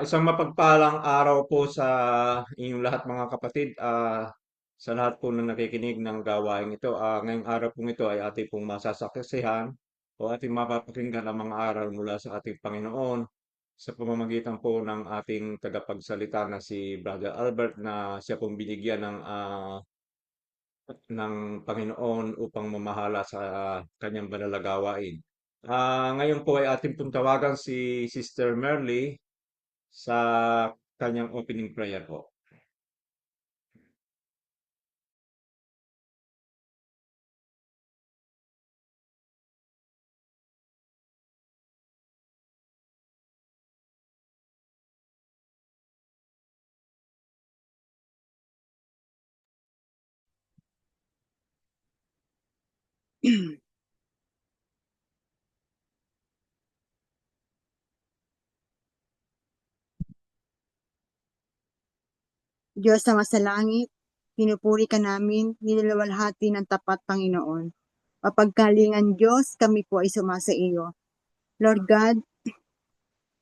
Isang mapagpalang araw po sa inyong lahat mga kapatid. Sa lahat po na nakikinig ng gawain ito. Ngayong araw pong ito ay ating pong masasaksihan o ating mapapakinggan ang mga aral mula sa ating Panginoon sa pamamagitan po ng ating tagapagsalita na si Brother Albert na siya pong binigyan ng Panginoon upang mamahala sa kanyang banal na gawain. Ngayon po ay ating pong tawagan si Sister Merly sa kanyang opening prayer po. Diyos na sa langit, pinupuri ka namin, nilalawalhati ng tapat, Panginoon. Mapagkalingan Diyos, kami po ay sumasa iyo. Lord God,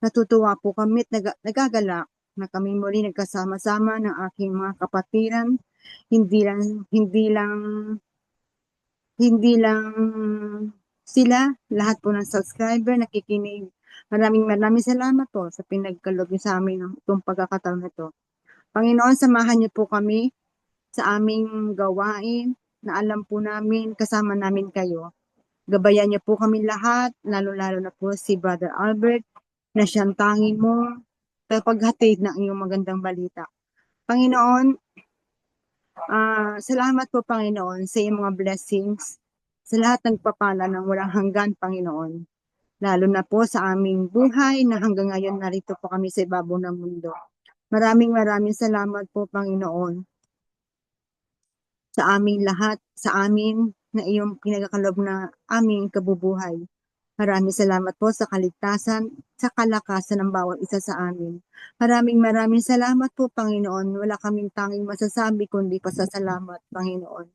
natutuwa po kami at nagagalak na kami muli nagkasama-sama ng aking mga kapatiran, hindi lang hindi lang hindi lang sila, lahat po ng subscriber nakikinig. Maraming salamat po sa pinagkaloob niyo sa amin ng itong pagkakataon na ito. Panginoon, samahan niyo po kami sa aming gawain na alam po namin kasama namin kayo. Gabayan niyo po kami lahat, lalo-lalo na po si Brother Albert na siyang tangi mo sa paghatid ng iyong magandang balita. Panginoon, salamat po Panginoon sa iyong mga blessings, sa lahat ng papala ng walang hanggan, Panginoon. Lalo na po sa aming buhay na hanggang ngayon narito po kami sa ibabaw ng mundo. Maraming salamat po Panginoon sa aming lahat, sa amin na iyong pinagkakalob na aming kabubuhay. Maraming salamat po sa kaligtasan, sa kalakasan ng bawat isa sa amin. Maraming salamat po, Panginoon. Wala kaming tanging masasabi kundi pasasalamat, Panginoon.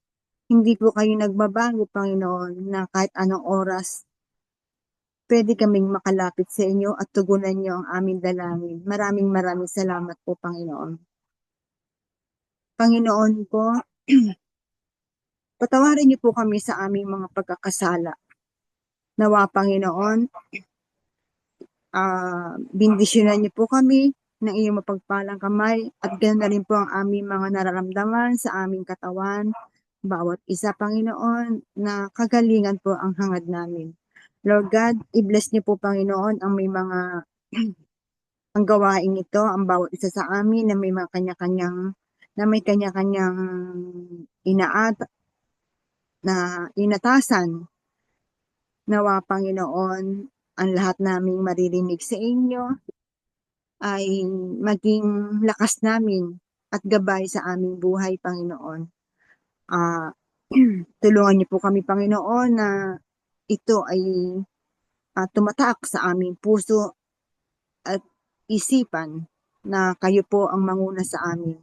Hindi po kayo nagbabago, Panginoon, na kahit anong oras, pwede kaming makalapit sa inyo at tugunan niyo ang aming dalangin. Maraming salamat po, Panginoon. Panginoon po, patawarin niyo po kami sa aming mga pagkakasala. Nawa, Panginoon, bindisyonan niyo po kami ng iyong mapagpalang kamay at ganoon na rin po ang aming mga nararamdaman sa aming katawan. Bawat isa, Panginoon, na kagalingan po ang hangad namin. Lord God, i-bless niyo po, Panginoon, ang may mga ang gawain ito, ang bawat isa sa amin na may mga kanya-kanyang inaat na inatasan. Nawa, Panginoon, ang lahat naming maririnig sa inyo ay maging lakas namin at gabay sa aming buhay, Panginoon. Tulungan niyo po kami, Panginoon, na ito ay tumatak sa aming puso at isipan na kayo po ang manguna sa amin.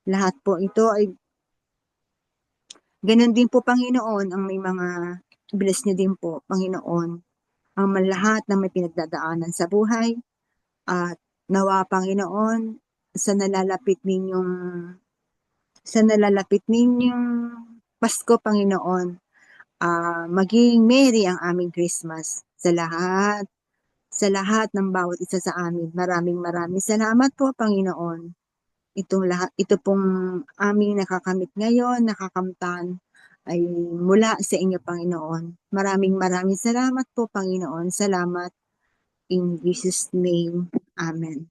Lahat po ito ay ganun din po, Panginoon, ang may mga bless niyo din po, Panginoon, ang lahat na may pinagdadaanan sa buhay at nawa, Panginoon, sa nalalapit ninyong Pasko, Panginoon, maging merry ang aming Christmas sa lahat ng bawat isa sa amin. Maraming salamat po, Panginoon. Ito pong aming nakakamit ngayon, nakakamtan, ay mula sa inyo, Panginoon. Maraming salamat po, Panginoon. Salamat in Jesus' name. Amen.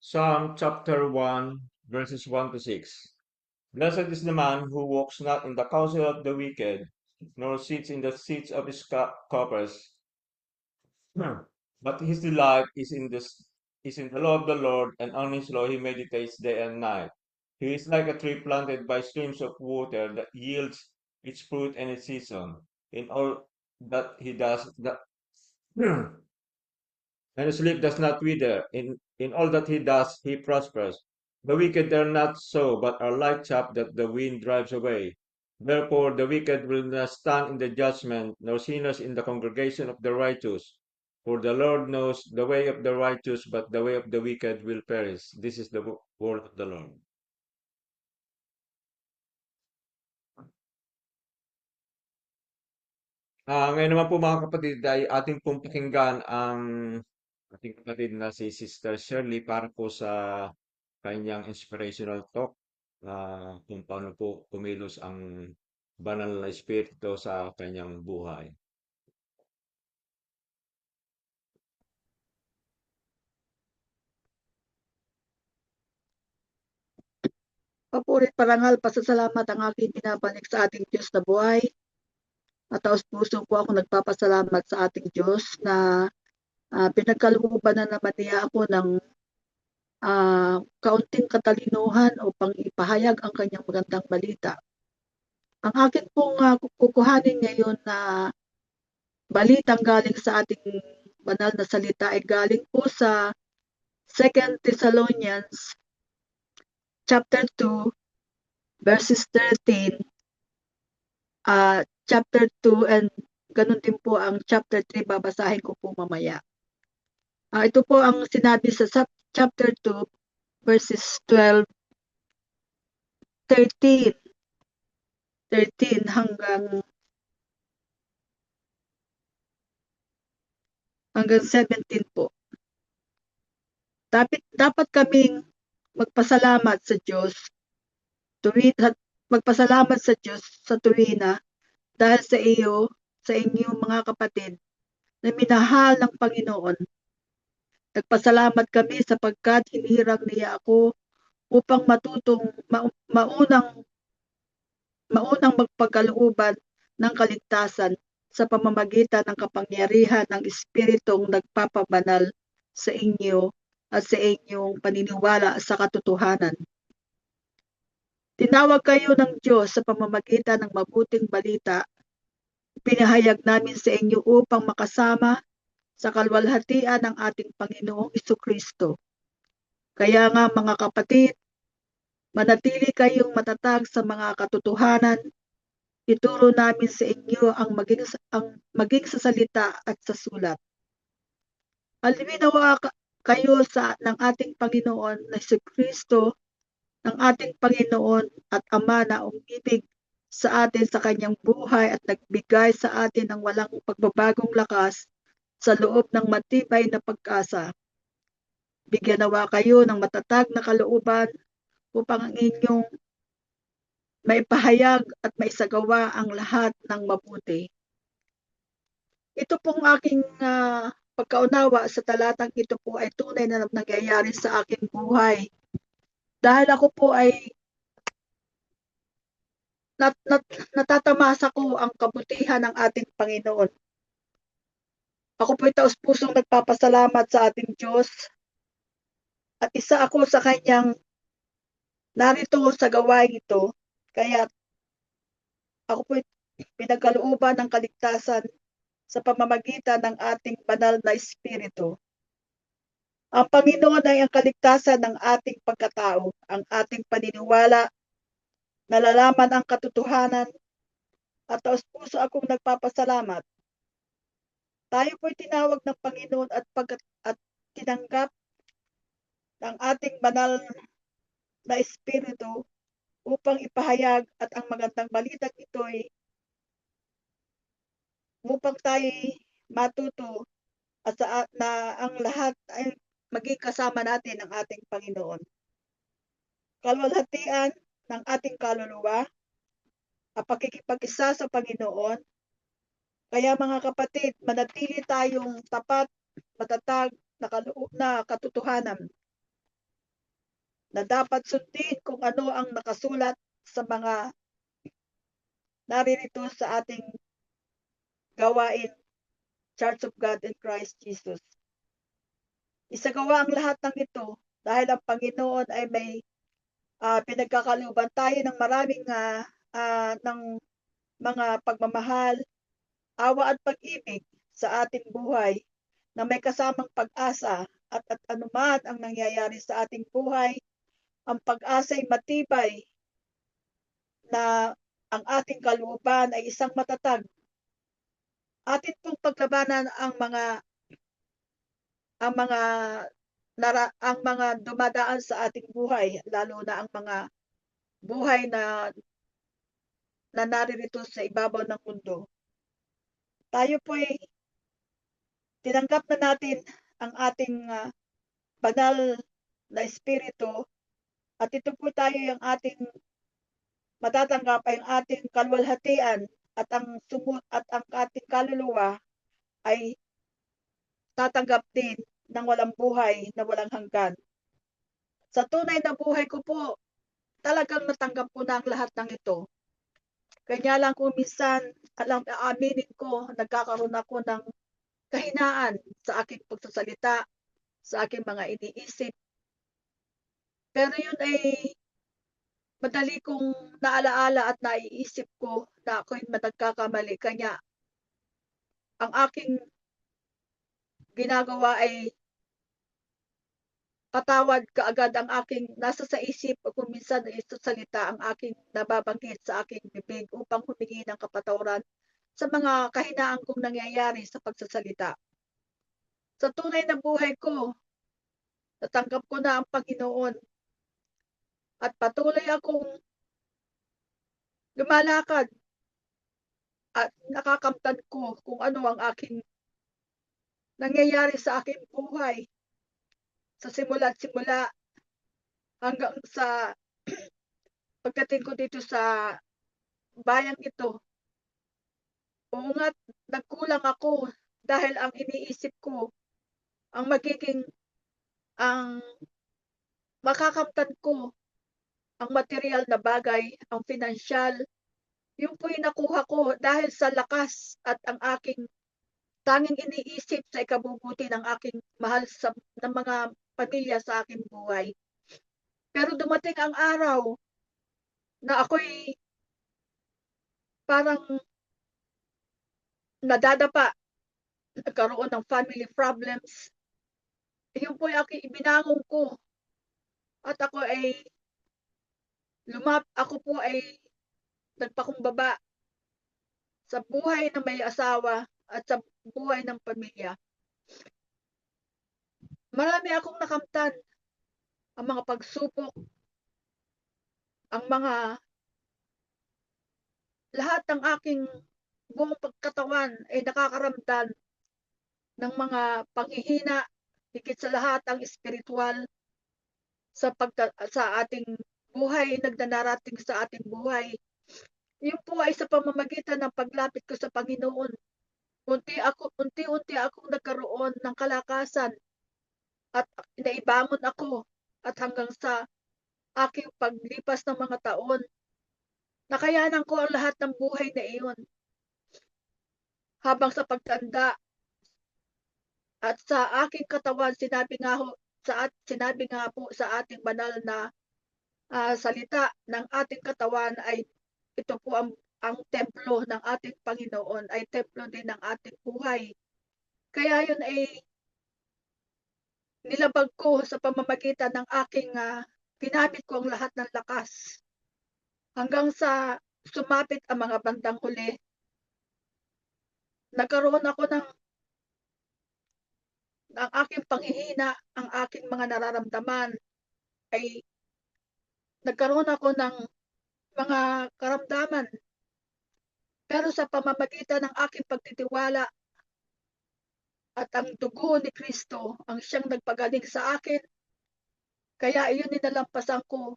Psalm chapter 1, verses 1 to 6. Blessed is the man who walks not in the counsel of the wicked, nor sits in the seats of his scoffers. But his delight is in the law of the Lord, and on his law he meditates day and night. He is like a tree planted by streams of water that yields its fruit and its season. In all that he does, and his leaf does not wither. In all that he does, he prospers. The wicked are not so, but are like chaff that the wind drives away. Therefore, the wicked will not stand in the judgment, nor sinners in the congregation of the righteous. For the Lord knows the way of the righteous, but the way of the wicked will perish. This is the word of the Lord. Ngayon naman po mga kapatid ay ating pong pakinggan ang ating kapatid na si Sister Shirley para po sa kanyang inspirational talk kung paano po kumilos ang banal na espiritu sa kanyang buhay. Papuri, parangal, pasasalamat ang aking binabalik sa ating Diyos na buhay. At taos-puso po ako nagpapasalamat sa ating Diyos na pinagkalooban na naman niya ako ng kaunting katalinuhan upang ipahayag ang kanyang magandang balita. Ang akin pong kukuhanin ngayon na balitang galing sa ating banal na salita ay galing po sa 2 Thessalonians chapter 2 verses 13, chapter 2 and ganun din po ang chapter 3, babasahin ko po mamaya. Ito po ang sinabi sa chapter 2 verses 12, 13 hanggang 17 po. Dapat kaming magpasalamat sa Diyos, magpasalamat sa Diyos sa tuwina dahil sa inyo mga kapatid na minahal ng Panginoon. Nagpasalamat kami sapagkat hinirang niya ako upang maunang magpagkalooban ng kaligtasan sa pamamagitan ng kapangyarihan ng Espiritong nagpapabanal sa inyo at sa inyong paniniwala sa katotohanan. Tinawag kayo ng Diyos sa pamamagitan ng mabuting balita. Pinahayag namin sa inyo upang makasama sa kalwalhatian ng ating Panginoong Jesucristo. Kaya nga mga kapatid, manatili kayong matatag sa mga katotohanan. Ituro namin sa inyo ang maging sa salita at sa sulat. Alinawa kayo ng ating Panginoon na Jesucristo, ng ating Panginoon at Ama na umibig sa atin sa kanyang buhay at nagbigay sa atin ng walang pagbabagong lakas sa loob ng matibay na pag-asa. Bigyan nawa kayo ng matatag na kalooban upang ang inyong maipahayag at maisagawa ang lahat ng mabuti. Ito pong aking pagkaunawa sa talatang ito po ay tunay na nangyayari sa aking buhay. Dahil ako po ay natatamasa ko ang kabutihan ng ating Panginoon. Ako po ay taos-pusong nagpapasalamat sa ating Diyos at isa ako sa kanyang narito sa gawain ito. Kaya ako po ay pinagkalooban ng kaligtasan sa pamamagitan ng ating banal na Espiritu. Ang Panginoon ay ang kaligtasan ng ating pagkatao, ang ating paniniwala, nalalaman ang katotohanan, at taos-puso akong nagpapasalamat. Tayo po'y tinawag ng Panginoon at tinanggap ng ating banal na Espiritu upang ipahayag at ang magandang balitang ito'y upang tayo matuto at na ang lahat ay maging kasama natin ang ating Panginoon. Kalwalhatian ng ating kaluluwa, ang pakikipag-isa sa Panginoon. Kaya mga kapatid, manatili tayong tapat, matatag na katotohanan. na dapat sundin kung ano ang nakasulat sa mga naririto sa ating gawain, Church of God in Christ Jesus. Isagawa ang lahat ng ito dahil ang Panginoon ay may pinagkakalooban tayo ng maraming ng mga pagmamahal, awa at pag-ibig sa ating buhay na may kasamang pag-asa at anuman ang nangyayari sa ating buhay, ang pag-asa ay matibay na ang ating kalooban ay isang matatag. Atin pong paglabanan ang mga dumadaan sa ating buhay, lalo na ang mga buhay na naririto sa ibabaw ng mundo. Tayo po ay tinanggap na natin ang ating banal na espiritu at ito po tayo yung ating matatanggap ay ang ating kaluwalhatian at ang ating kaluluwa ay tatanggap din ng walang buhay na walang hanggan. Sa tunay na buhay ko po, talagang natanggap ko na ang lahat ng ito. Kanya lang kung minsan, aaminin ko, nagkakaroon ako ng kahinaan sa aking pagsasalita, sa aking mga iniisip. Pero yun ay madali kong naalaala at naiisip ko na ako'y nagkakamali. Kanya ang aking ginagawa ay patawad kaagad ang aking nasa sa isip o kung minsan ay salita ang aking nababanggit sa aking bibig upang humingi ng kapatawaran sa mga kahinaan kong nangyayari sa pagsasalita. Sa tunay na buhay ko, natanggap ko na ang Panginoon at patuloy akong lumalakad at nakakamtan ko kung ano ang aking nangyayari sa aking buhay sa simula't simula hanggang sa pagdating ko dito sa bayang ito. Oo nga, nagkulang ako dahil ang iniisip ko, ang makakamtan ko, ang material na bagay, ang financial, yung po'y nakuha ko dahil sa lakas at ang aking tanging iniisip sa ikabubuti ng aking mahal ng mga pamilya sa aking buhay. Pero dumating ang araw na ako'y parang nadadapa, nagkaroon ng family problems. Yun po ay ibinangon ko at ako po ay nagpakumbaba sa buhay ng may asawa at sa buhay ng pamilya. Marami akong nakamtan, ang mga pagsupok, ang mga lahat ng aking buong pagkatawan ay nakakaramdam ng mga panghihina, higit sa lahat ang espiritual sa ating buhay, nagdadarating sa ating buhay. Yun po ay sa pamamagitan ng paglapit ko sa Panginoon. Unti-unti akong nagkaroon ng kalakasan at naibamon ako at hanggang sa aking paglipas ng mga taon, nakayanan ko ang lahat ng buhay na iyon. Habang sa pagtanda at sa aking katawan, sinabi nga po sa ating banal na salita ng ating katawan ay ito po ang templo ng ating Panginoon, ay templo din ng ating buhay. Kaya yun ay nilabag ko sa pamamagitan ng aking ginamit ko ang lahat ng lakas hanggang sa sumapit ang mga bandang huli. Nagkaroon ako ng aking panghihina, ang aking mga nararamdaman ay nagkaroon ako ng mga karamdaman. Pero sa pamamagitan ng aking pagtitiwala at ang dugo ni Kristo ang siyang nagpagaling sa akin, kaya iyon ninalampasan ko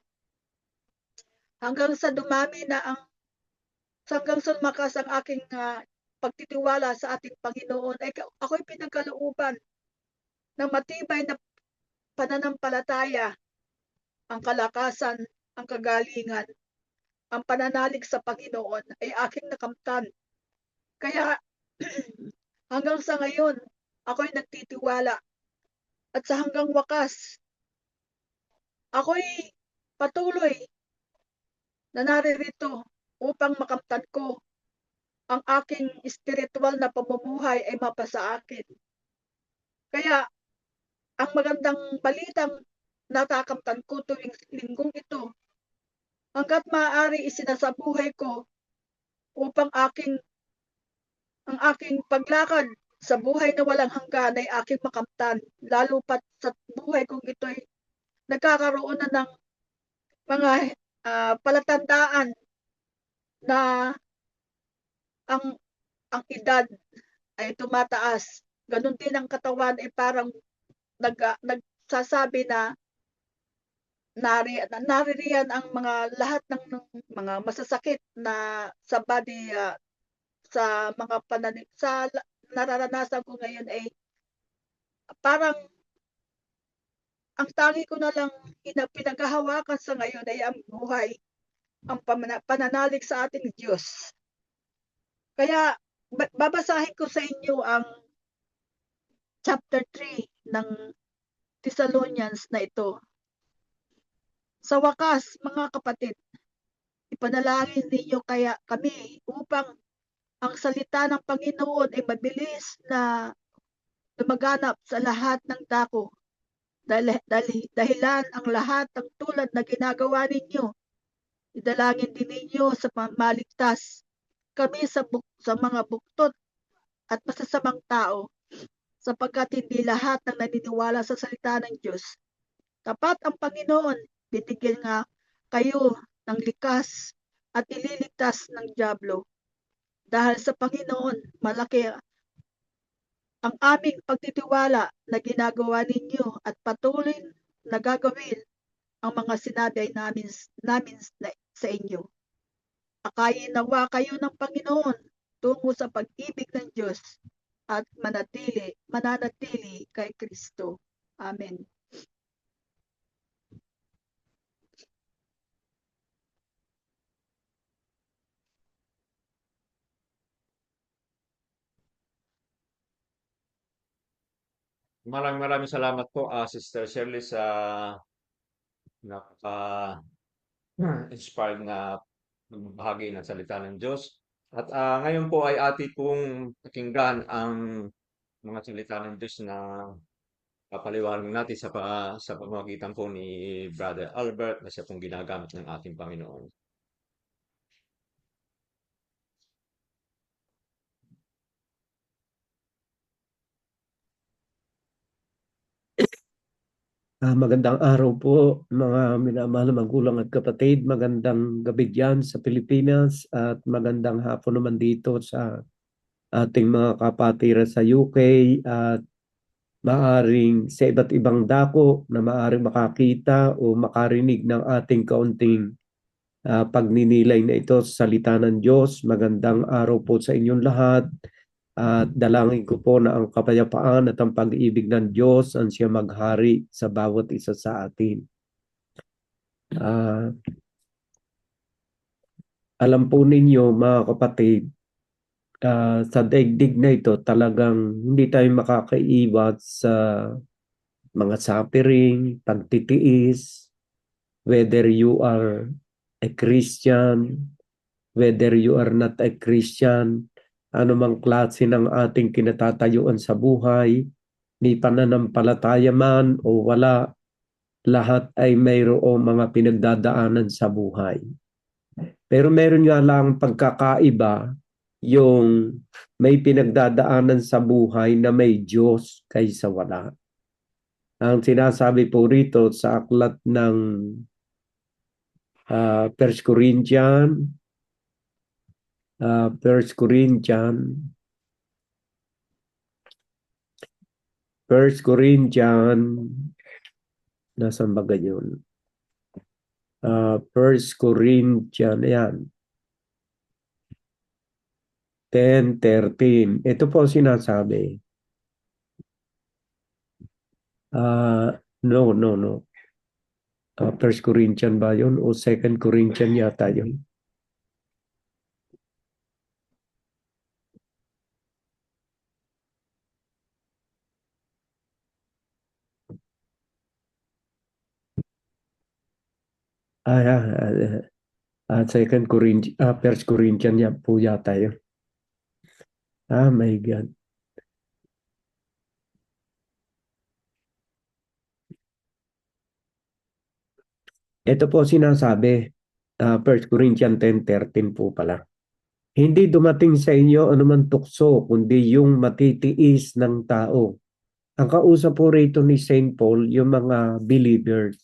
hanggang sa lumakas ang aking pagtitiwala sa ating Panginoon, ay ako'y pinagkalooban ng matibay na pananampalataya ang kalakasan, ang kagalingan, ang pananalig sa Panginoon ay aking nakamtan. Kaya hanggang sa ngayon, ako'y nagtitiwala at sa hanggang wakas, ako'y patuloy na naririto upang makamtan ko ang aking espiritual na pamumuhay ay mapasa akin. Kaya ang magandang balitang natakamtan ko tuwing linggong ito, hanggat maaari isinasabuhay ko upang ang aking paglakad sa buhay na walang hanggan ay aking makamtan, lalo pat sa buhay kong ito'y nagkakaroon na ng mga palatandaan na ang edad ay tumataas. Ganun din ang katawan ay parang nagsasabi na naririyan ang mga lahat ng mga masasakit na sa body, sa mga nararanasan ko ngayon ay parang ang tangi ko na lang pinaghahawakan sa ngayon ay ang buhay, ang pananalig sa ating Diyos. Kaya babasahin ko sa inyo ang chapter 3 ng Thessalonians na ito. Sa wakas, mga kapatid, ipanalangin ninyo kaya kami upang ang salita ng Panginoon ay mabilis na lumaganap sa lahat ng dako. Dahilan ang lahat ng tulad na ginagawa ninyo. Idalangin din ninyo sa maligtas kami sa mga buktot at masasamang tao, sapagkat hindi lahat ng naniniwala sa salita ng Diyos. Tapat ang Panginoon, bibigyan nga kayo ng likas at ililigtas ng dyablo. Dahil sa Panginoon, malaki ang aming pagtitiwala na ginagawa ninyo at patuloy na gagawin ang mga sinabi namin sa inyo. Akayin nawa kayo ng Panginoon tungo sa pag-ibig ng Diyos at mananatili kay Kristo. Amen. Maraming salamat po, Sister Shirley, sa napaka-inspired na bahagi ng salita ng Diyos. At ngayon po ay atin pong pakinggan ang mga salita ng Diyos na papaliwanag natin sa pamamagitan po ni Brother Albert na siya pong ginagamit ng ating Panginoon. Magandang araw po mga minamahal na magulang at kapatid. Magandang gabi dyan sa Pilipinas at magandang hapon naman dito sa ating mga kapatiran sa UK at maaring sa iba't ibang dako na maaring makakita o makarinig ng ating kaunting pagninilay na ito sa salita ng Diyos. Magandang araw po sa inyong lahat. At dalangin ko po na ang kapayapaan at ang pag-ibig ng Diyos ang siya maghari sa bawat isa sa atin. Alam po ninyo mga kapatid, sa daigdig na ito talagang hindi tayo makakaiwas sa mga suffering, pagtitiis, whether you are a Christian, whether you are not a Christian, anumang klase ng ating kinatatayuan sa buhay, may pananampalataya man o wala, lahat ay mayroong mga pinagdadaanan sa buhay. Pero meron nga lang pagkakaiba, yung may pinagdadaanan sa buhay na may Diyos kaysa wala. Ang sinasabi po rito sa aklat ng 1 Corinthians, nasaan ba ganyan? 1 Corinthians, ayan. 10:13. Ito po sinasabi. No. First Corinthians ba yun o Second Corinthians yata yun? Second Corinthians, First Corinthians yan po yata yun. My God. Ito po sinasabi, 1 Corinthians 10:13 po pala. Hindi dumating sa inyo anuman tukso, kundi yung matitiis ng tao. Ang kausap po rito ni Saint Paul, yung mga believers.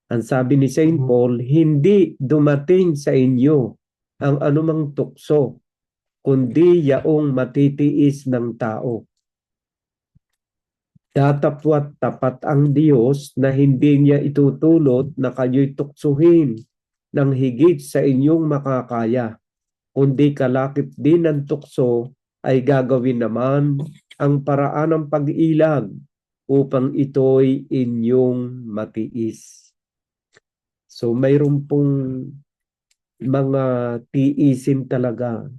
Ang sabi ni Saint Paul, hindi dumating sa inyo ang anumang tukso, kundi yaong matitiis ng tao. Datapwat tapat ang Diyos na hindi niya itutulot na kayo'y tuksuhin ng higit sa inyong makakaya, kundi kalakip din ng tukso ay gagawin naman ang paraan ng pag-ilag upang ito'y inyong matiis. So mayroon pong mga tiisin talaga.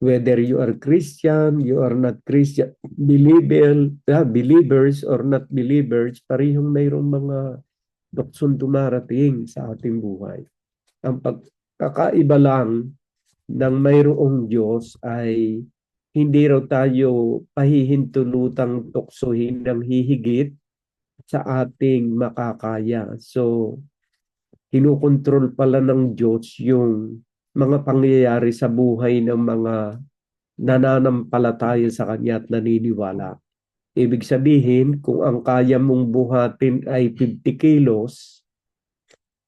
Whether you are Christian, you are not Christian, believers or not believers, parehong mayroong mga tukson dumarating sa ating buhay. Ang pagkakaiba lang ng mayroong Diyos ay hindi raw tayo pahihintulutang tuksohin ng hihigit sa ating makakaya. So, kinukontrol pala ng Diyos yung mga pangyayari sa buhay ng mga nananampalataya sa Kanya at naniniwala. Ibig sabihin, kung ang kaya mong buhatin ay 50 kilos,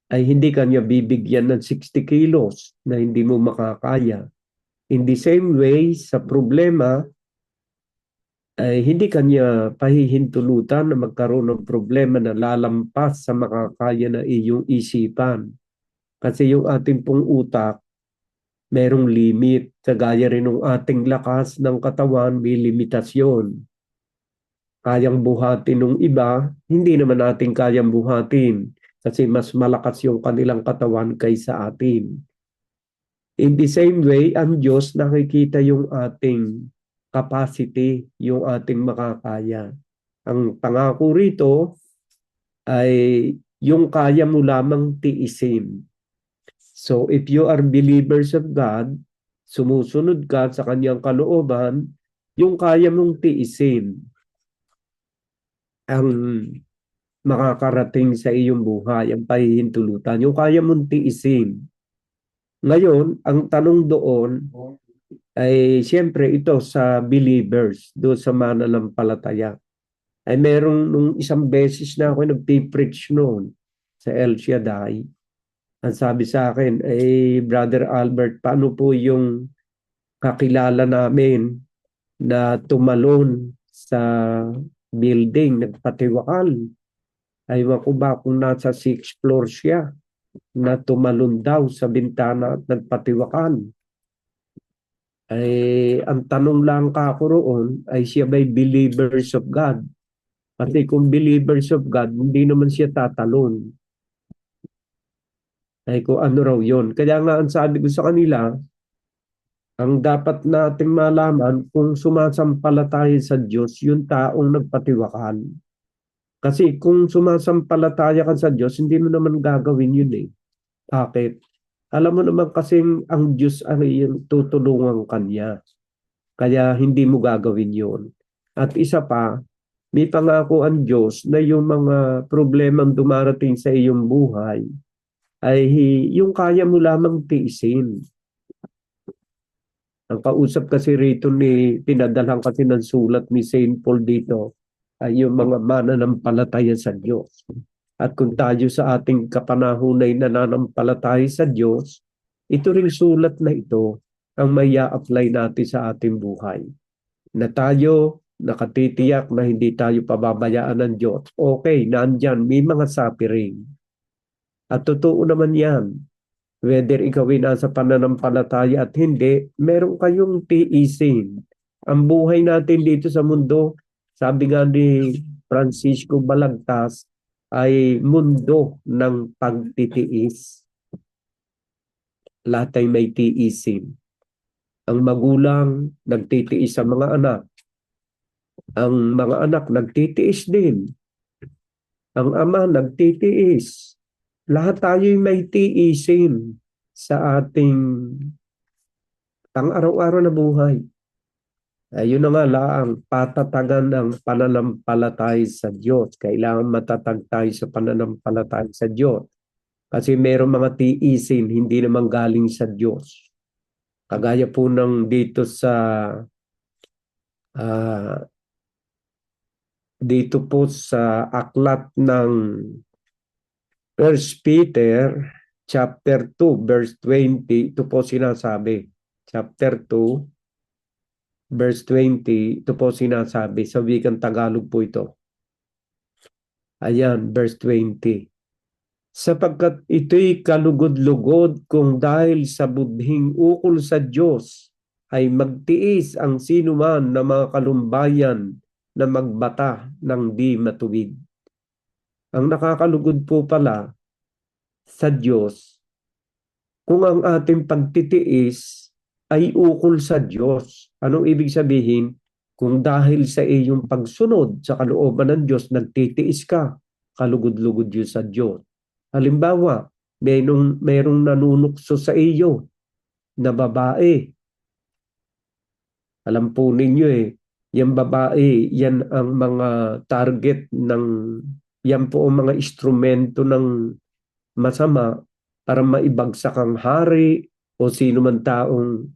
ay hindi Kanya bibigyan ng 60 kilos na hindi mo makakaya. In the same way, sa problema, ay hindi Kanya pahihintulutan na magkaroon ng problema na lalampas sa makakaya na iyong isipan. Kasi yung ating pong utak, merong limit. Kagaya rin ng ating lakas ng katawan, may limitasyon. Kayang buhatin ng iba, hindi naman natin kayang buhatin kasi mas malakas yung kanilang katawan kaysa atin. In the same way, ang Diyos nakikita yung ating capacity, yung ating makakaya. Ang pangako rito ay yung kaya mo lamang tiisin. So if you are believers of God, sumusunod ka sa Kanyang kalooban, yung kaya mong tiisin ang makakarating sa iyong buhay, ang pahihintulutan, yung kaya mong tiisin. Ngayon, ang tanong doon ay siyempre ito sa believers, doon sa mananampalataya. Ay merong nung isang beses na ako nagpipreach noon sa El Shaddai. Ang sabi sa akin, Brother Albert, paano po yung kakilala namin na tumalon sa building, nagpatiwakal? Aywan ko ba kung nasa 6th floor siya na tumalon daw sa bintana at nagpatiwakal? Ang tanong lang kako roon ay siya ba'y believers of God? Kasi kung believers of God, hindi naman siya tatalon. Ay kung ano raw yun. Kaya nga ang sabi ko sa kanila, ang dapat nating malaman kung sumasampalataya sa Diyos, yung taong nagpatiwakal. Kasi kung sumasampalataya ka sa Diyos, hindi mo naman gagawin yun eh. Bakit? Alam mo naman kasing ang Diyos ay tutulungan Kanya. Kaya hindi mo gagawin yun. At isa pa, may pangako ang Diyos na yung mga problemang dumarating sa iyong buhay, ay yung kaya mo lamang tiisin. Ang kausap kasi rito pinadalang kasi ng sulat ni Saint Paul dito ay yung mga mananampalataya sa Diyos. At kung tayo sa ating kapanahon ay nananampalataya sa Diyos, ito ring sulat na ito ang may apply natin sa ating buhay. Na tayo nakatitiyak na hindi tayo pababayaan ng Diyos. Okay, nandyan, may mga suffering. At totoo naman yan. Whether ikaw ay nasa pananampalataya at hindi, meron kayong tiisin. Ang buhay natin dito sa mundo, sabi nga ni Francisco Balagtas, ay mundo ng pagtitiis. Lahat ay may tiisin. Ang magulang nagtitiis sa mga anak. Ang mga anak nagtitiis din. Ang ama nagtitiis. Lahat tayo'y may tiisin sa ating pang-araw-araw na buhay. Ayun na nga laang patatagan ng pananampalataya sa Diyos. Kailangan matatag tayo sa pananampalataya sa Diyos. Kasi mayroong mga tiisin hindi naman galing sa Diyos. Kagaya po ng dito sa dito po sa aklat ng 1 Peter chapter 2 verse 20, ito po sinasabi. Chapter 2 verse 20, ito po sinasabi. Sa wikang Tagalog po ito. Ayan, verse 20. Sapagkat ito'y kalugod-lugod kung dahil sa budhing ukol sa Diyos ay magtiis ang sinuman na mga kalumbayan na magbata ng di matuwid. Ang nakakalugod po pala sa Diyos kung ang ating pagtitiis ay ukol sa Diyos. Anong ibig sabihin? Kung dahil sa iyong pagsunod sa kalooban ng Diyos, nagtitiis ka, kalugod-lugod yun sa Diyos. Halimbawa, mayroong nanunukso sa iyo na babae. Alam po ninyo yung babae, yan ang mga target yan po ang mga instrumento ng masama para maibagsak ang hari o sino man taong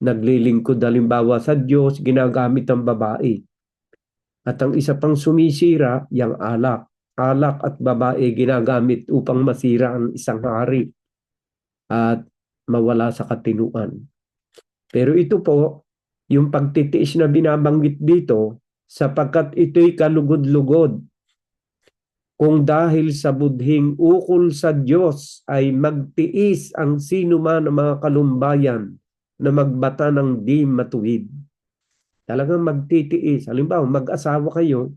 naglilingkod halimbawa sa Diyos, ginagamit ang babae. At ang isa pang sumisira, yung alak. Alak at babae ginagamit upang masira ang isang hari at mawala sa katinuan. Pero ito po, yung pagtitiis na binabanggit dito, sapagkat ito'y kalugod-lugod. Kung dahil sa budhing ukol sa Diyos ay magtiis ang sinuman ng mga kalumbayan na magbata ng di matuwid. Talagang magtitiis. Halimbawa, mag-asawa kayo.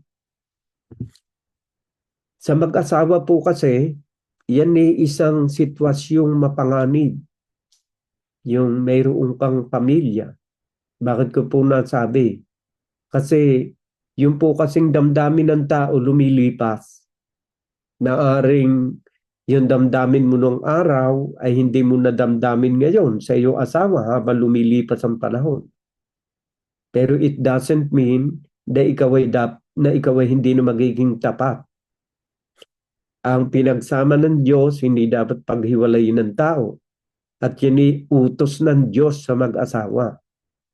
Sa mag-asawa po kasi, yan isang sitwasyong mapanganib. Yung mayroong kang pamilya. Bakit ko po nasabi? Kasi yung po kasing damdamin ng tao lumilipas. Naaring yung damdamin mo nung araw ay hindi mo na damdamin ngayon sa iyong asawa habang lumilipas ang panahon. Pero it doesn't mean na ikaw ay hindi na magiging tapat. Ang pinagsama ng Diyos hindi dapat paghiwalayin ng tao. At yun ay utos ng Diyos sa mag-asawa.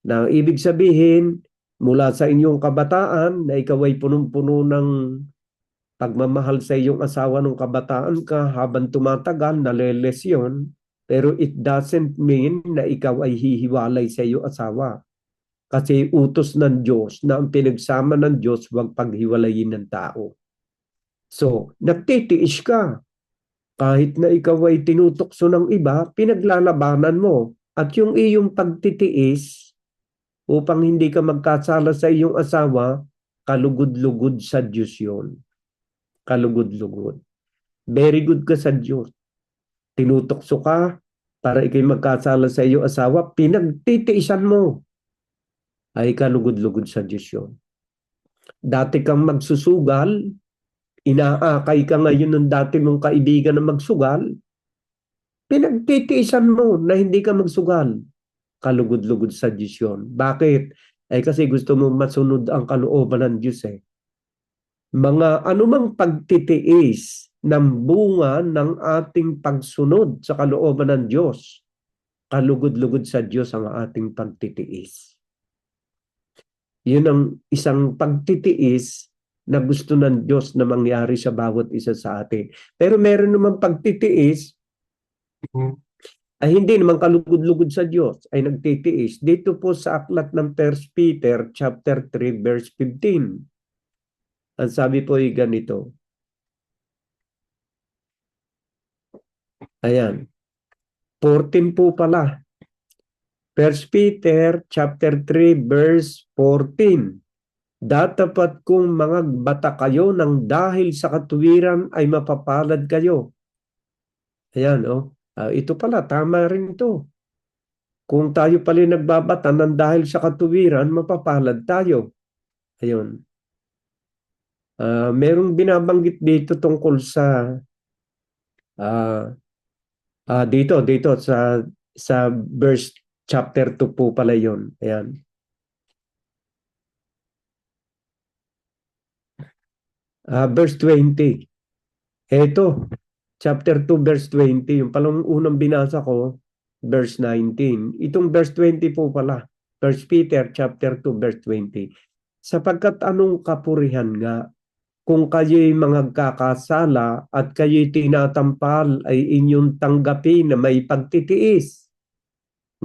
Na ibig sabihin, mula sa inyong kabataan na ikaw ay punong-puno ng pagmamahal sa iyong asawa nung kabataan ka habang tumatagal, nalelesyon, pero it doesn't mean na ikaw ay hihiwalay sa iyong asawa. Kasi utos ng Diyos na ang pinagsama ng Diyos huwag paghiwalayin ng tao. So, nagtitiis ka. Kahit na ikaw ay tinutukso ng iba, pinaglalabanan mo. At yung iyong pagtitiis upang hindi ka magkasala sa iyong asawa, kalugod-lugod sa Diyos yun. Kalugod-lugod. Very good ka sa Diyos. Tinutukso ka para ikay magkasala sa iyong asawa, pinagtitiisan mo. Ay kalugod-lugod sa Diyos yun. Dati kang magsusugal, inaakay ka ngayon ng dati mong kaibigan na magsugal, pinagtitiisan mo na hindi ka magsugal. Kalugod-lugod sa Diyos yun. Bakit? Ay kasi gusto mo masunod ang kalooban ng Diyos Mga anumang pagtitiis ng bunga ng ating pagsunod sa kalooban ng Diyos, kalugod-lugod sa Diyos ang ating pagtitiis. Yun ang isang pagtitiis na gusto ng Diyos na mangyari sa bawat isa sa atin. Pero meron naman pagtitiis ay hindi naman kalugod-lugod sa Diyos, ay nagtitiis. Dito po sa aklat ng 1 Peter chapter 3 verse 15. Ang sabi po ay ganito. Ayan. 14 po pala. 1 Peter chapter 3 verse 14. Datapat kung mga bata kayo nang dahil sa katuwiran ay mapapalad kayo. Ayan, oh. Ito pala, tama rin ito. Kung tayo pala nagbabata nang dahil sa katuwiran, mapapalad tayo. Ayun. Merong binabanggit dito tungkol sa ah, dito sa verse chapter 2 po pala 'yon. Ayan. Verse 20. Ito, chapter 2 verse 20, yung palang unang binasa ko, verse 19. Itong verse 20 po pala. 1 Peter chapter 2 verse 20. Sapagkat anong kapurihan nga kung kayo'y mga kakasala at kayo'y tinatampal ay inyong tanggapin na may pagtitiis.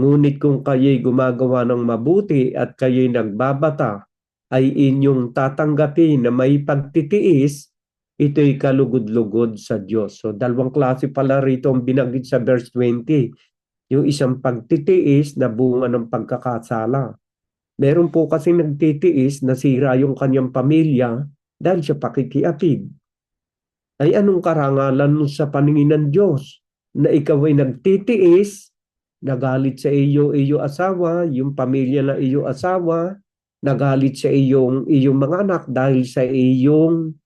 Ngunit kung kayo'y gumagawa ng mabuti at kayo'y nagbabata, ay inyong tatanggapin na may pagtitiis, ito'y kalugod-lugod sa Diyos. So, dalawang klase pala rito ang binanggit sa verse 20. Yung isang pagtitiis na bunga ng pagkakasala. Meron po kasi nagtitiis, nasira yung kanyang pamilya dahil sa pakikiapid. Ay anong karangalan mo sa paningin ng Diyos na ikaw ay nagtitiis, nagalit sa iyong asawa, yung pamilya na iyong asawa, nagalit sa iyong mga anak dahil sa iyong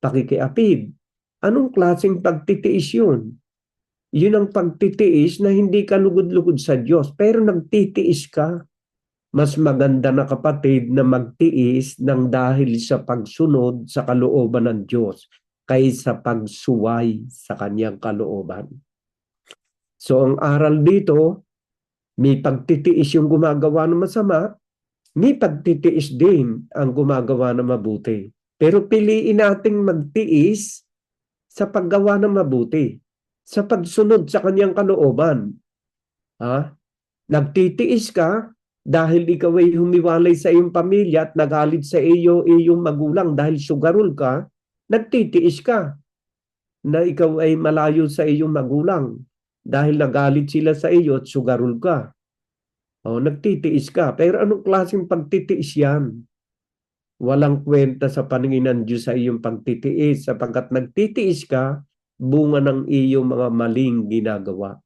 pakikiapid. Anong klaseng pagtitiis yun? Yun ang pagtitiis na hindi ka lugod-lugod sa Diyos, pero nagtitiis ka. Mas maganda na kapatid na magtiis ng dahil sa pagsunod sa kalooban ng Diyos kaysa pagsuway sa kanyang kalooban. So ang aral dito, may pagtitiis yung gumagawa ng masama, may pagtitiis din ang gumagawa ng mabuti. Pero piliin nating magtiis sa paggawa ng mabuti, sa pagsunod sa kanyang kalooban. Nagtitiis ka dahil ikaw ay humiwalay sa iyong pamilya at nagalit sa iyong magulang dahil sugarol ka, nagtitiis ka na ikaw ay malayo sa iyong magulang dahil nagalit sila sa iyo at sugarol ka. Nagtitiis ka. Pero anong klaseng pagtitiis yan? Walang kwenta sa paningin ng Diyos sa iyong pagtitiis sapagkat nagtitiis ka, bunga ng iyong mga maling ginagawa.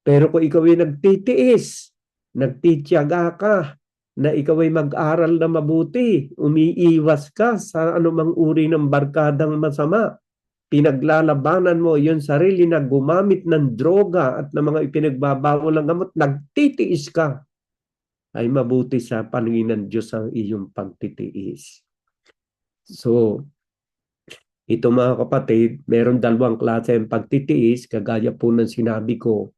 Pero kung ikaw ay nagtitiis, nagtitiyaga ka na ikaw ay mag-aral na mabuti, umiiwas ka sa anumang uri ng barkadang masama, pinaglalabanan mo yung sarili na gumamit ng droga at ng mga ipinagbabawal ng gamot, nagtitiis ka, ay mabuti sa paningin ng Diyos ang iyong pagtitiis. So, ito mga kapatid, meron dalawang klase ng pagtitiis, kagaya po ng sinabi ko.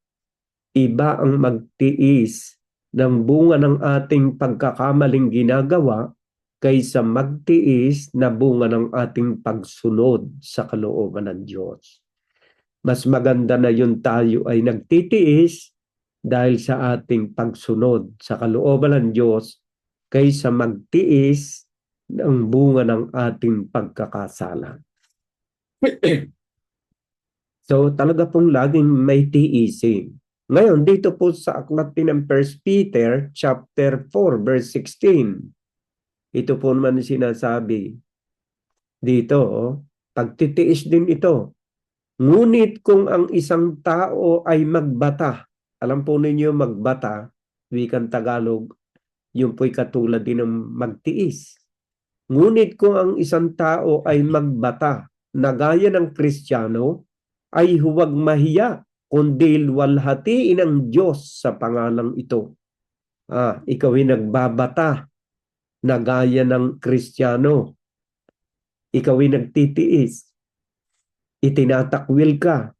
Iba ang magtiis ng bunga ng ating pagkakamaling ginagawa kaysa magtiis na bunga ng ating pagsunod sa kalooban ng Diyos. Mas maganda na yun tayo ay nagtitiis dahil sa ating pagsunod sa kalooban ng Diyos kaysa magtiis ng bunga ng ating pagkakasala. So talaga pong laging may tiisin. Ngayon, dito po sa aklat din ng 1 Peter chapter 4 verse 16. Ito po naman sinasabi dito, pagtitiis din ito. Ngunit kung ang isang tao ay magbata, alam po ninyo magbata, wikang Tagalog, yun po'y katulad din ng magtiis. Ngunit kung ang isang tao ay magbata, na gaya ng Kristiyano, ay huwag mahiya, kundi luwalhatiin ang Diyos sa pangalang ito. Ikaw ay nagbabata na gaya ng Kristiyano. Ikaw ay nagtitiis. Itinatakwil ka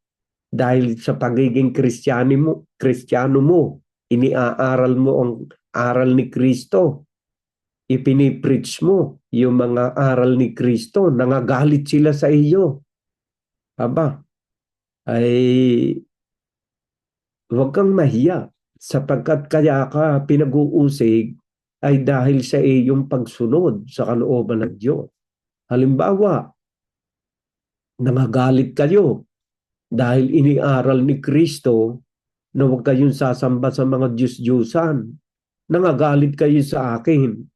dahil sa pagiging Kristiyano mo. Iniaaral mo ang aral ni Kristo. Ipinipreach mo yung mga aral ni Kristo. Nangagalit sila sa iyo. Ay huwag kang mahiya sapagkat kaya ka pinag-uusig ay dahil sa iyong pagsunod sa kalooban ng Diyos. Halimbawa, nangagalit kayo dahil iniaral ni Kristo na huwag kayong sasamba sa mga Diyos-Diyusan. Nangagalit kayo sa akin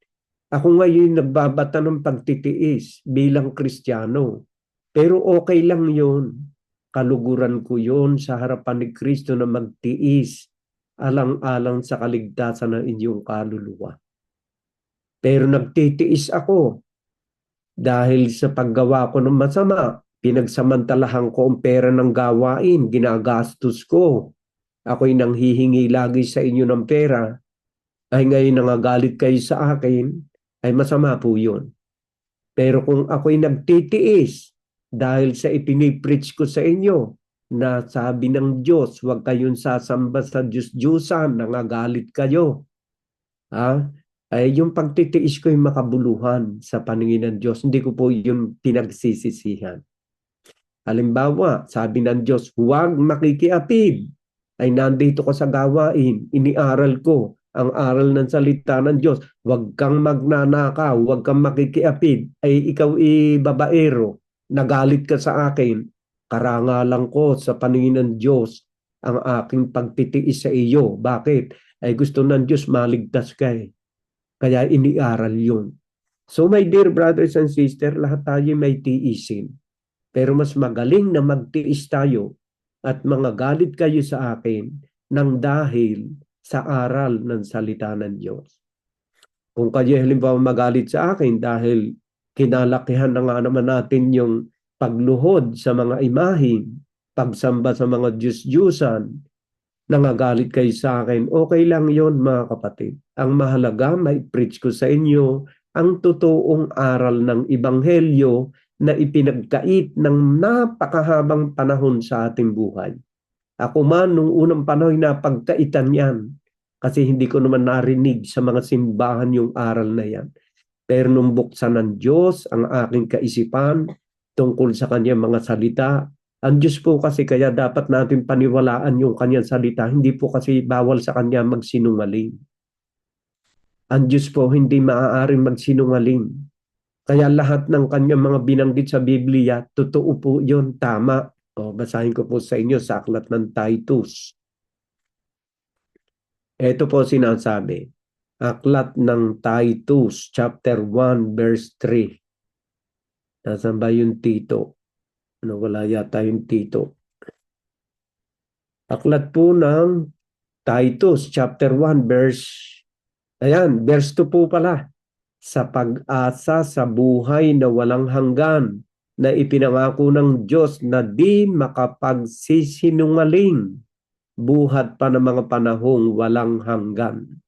Ako ngayon nagbabata ng pagtitiis bilang Kristiyano. Pero okay lang yun. Kaluguran ko yun sa harapan ni Kristo na magtiis alang-alang sa kaligtasan ng inyong kaluluwa. Pero nagtitiis ako dahil sa paggawa ko ng masama. Pinagsamantalahan ko ang pera ng gawain, ginagastos ko. Ako'y nanghihingi lagi sa inyo ng pera. Ay ngayon nangagalit kayo sa akin, ay masama po yun. Pero kung ako'y nagtitiis dahil sa ipinipreach ko sa inyo na sabi ng Diyos, huwag kayong sasamba sa Diyos-Diyusan, nangagalit kayo. Ay yung pagtitiis ko'y makabuluhan sa paningin ng Diyos. Hindi ko po yung pinagsisisihan. Halimbawa, sabi ng Diyos, huwag makikiapid. Ay nandito ko sa gawain, iniaral ko ang aral ng salita ng Diyos. Huwag kang magnanakaw, huwag kang makikiapid. Ay ikaw babaero, nagalit ka sa akin. Karangalan ko sa paningin ng Diyos ang aking pagtitiis sa iyo. Bakit? Ay gusto ng Diyos maligtas ka eh. Kaya iniaral yun. So my dear brothers and sisters, lahat tayo may tiisin. Pero mas magaling na magtiis tayo at mga galit kayo sa akin nang dahil sa aral ng salita ng Diyos. Kung kayo halimbawa magalit sa akin dahil kinalakihan na nga naman natin yung pagluhod sa mga imahin, pagsamba sa mga Diyos-Diyusan, nangagalit kayo sa akin, okay lang yon mga kapatid. Ang mahalaga, may preach ko sa inyo ang totoong aral ng Ebanghelyo na ipinagkait ng napakahabang panahon sa ating buhay. Ako man, nung unang panahon, napagkaitan yan. Kasi hindi ko naman narinig sa mga simbahan yung aral na yan. Pero nung buksan ng Diyos ang aking kaisipan tungkol sa kanyang mga salita, ang Diyos po kasi kaya dapat natin paniwalaan yung kanyang salita. Hindi po kasi bawal sa kanya magsinungaling. Ang Diyos po hindi maaaring magsinungaling. Kaya lahat ng kanyang mga binanggit sa Biblia, totoo po yun, tama. Basahin ko po sa inyo sa aklat ng Titus. Ito po sinasabi. Aklat ng Titus, chapter 1, verse 3. Nasaan ba yung Tito? Wala yata yung Tito. Aklat po ng Titus, chapter 1, verse 2 po pala. Sa pag-asa sa buhay na walang hanggan na ipinangako ng Diyos na di makapagsisinungaling buhat pa ng mga panahong walang hanggan.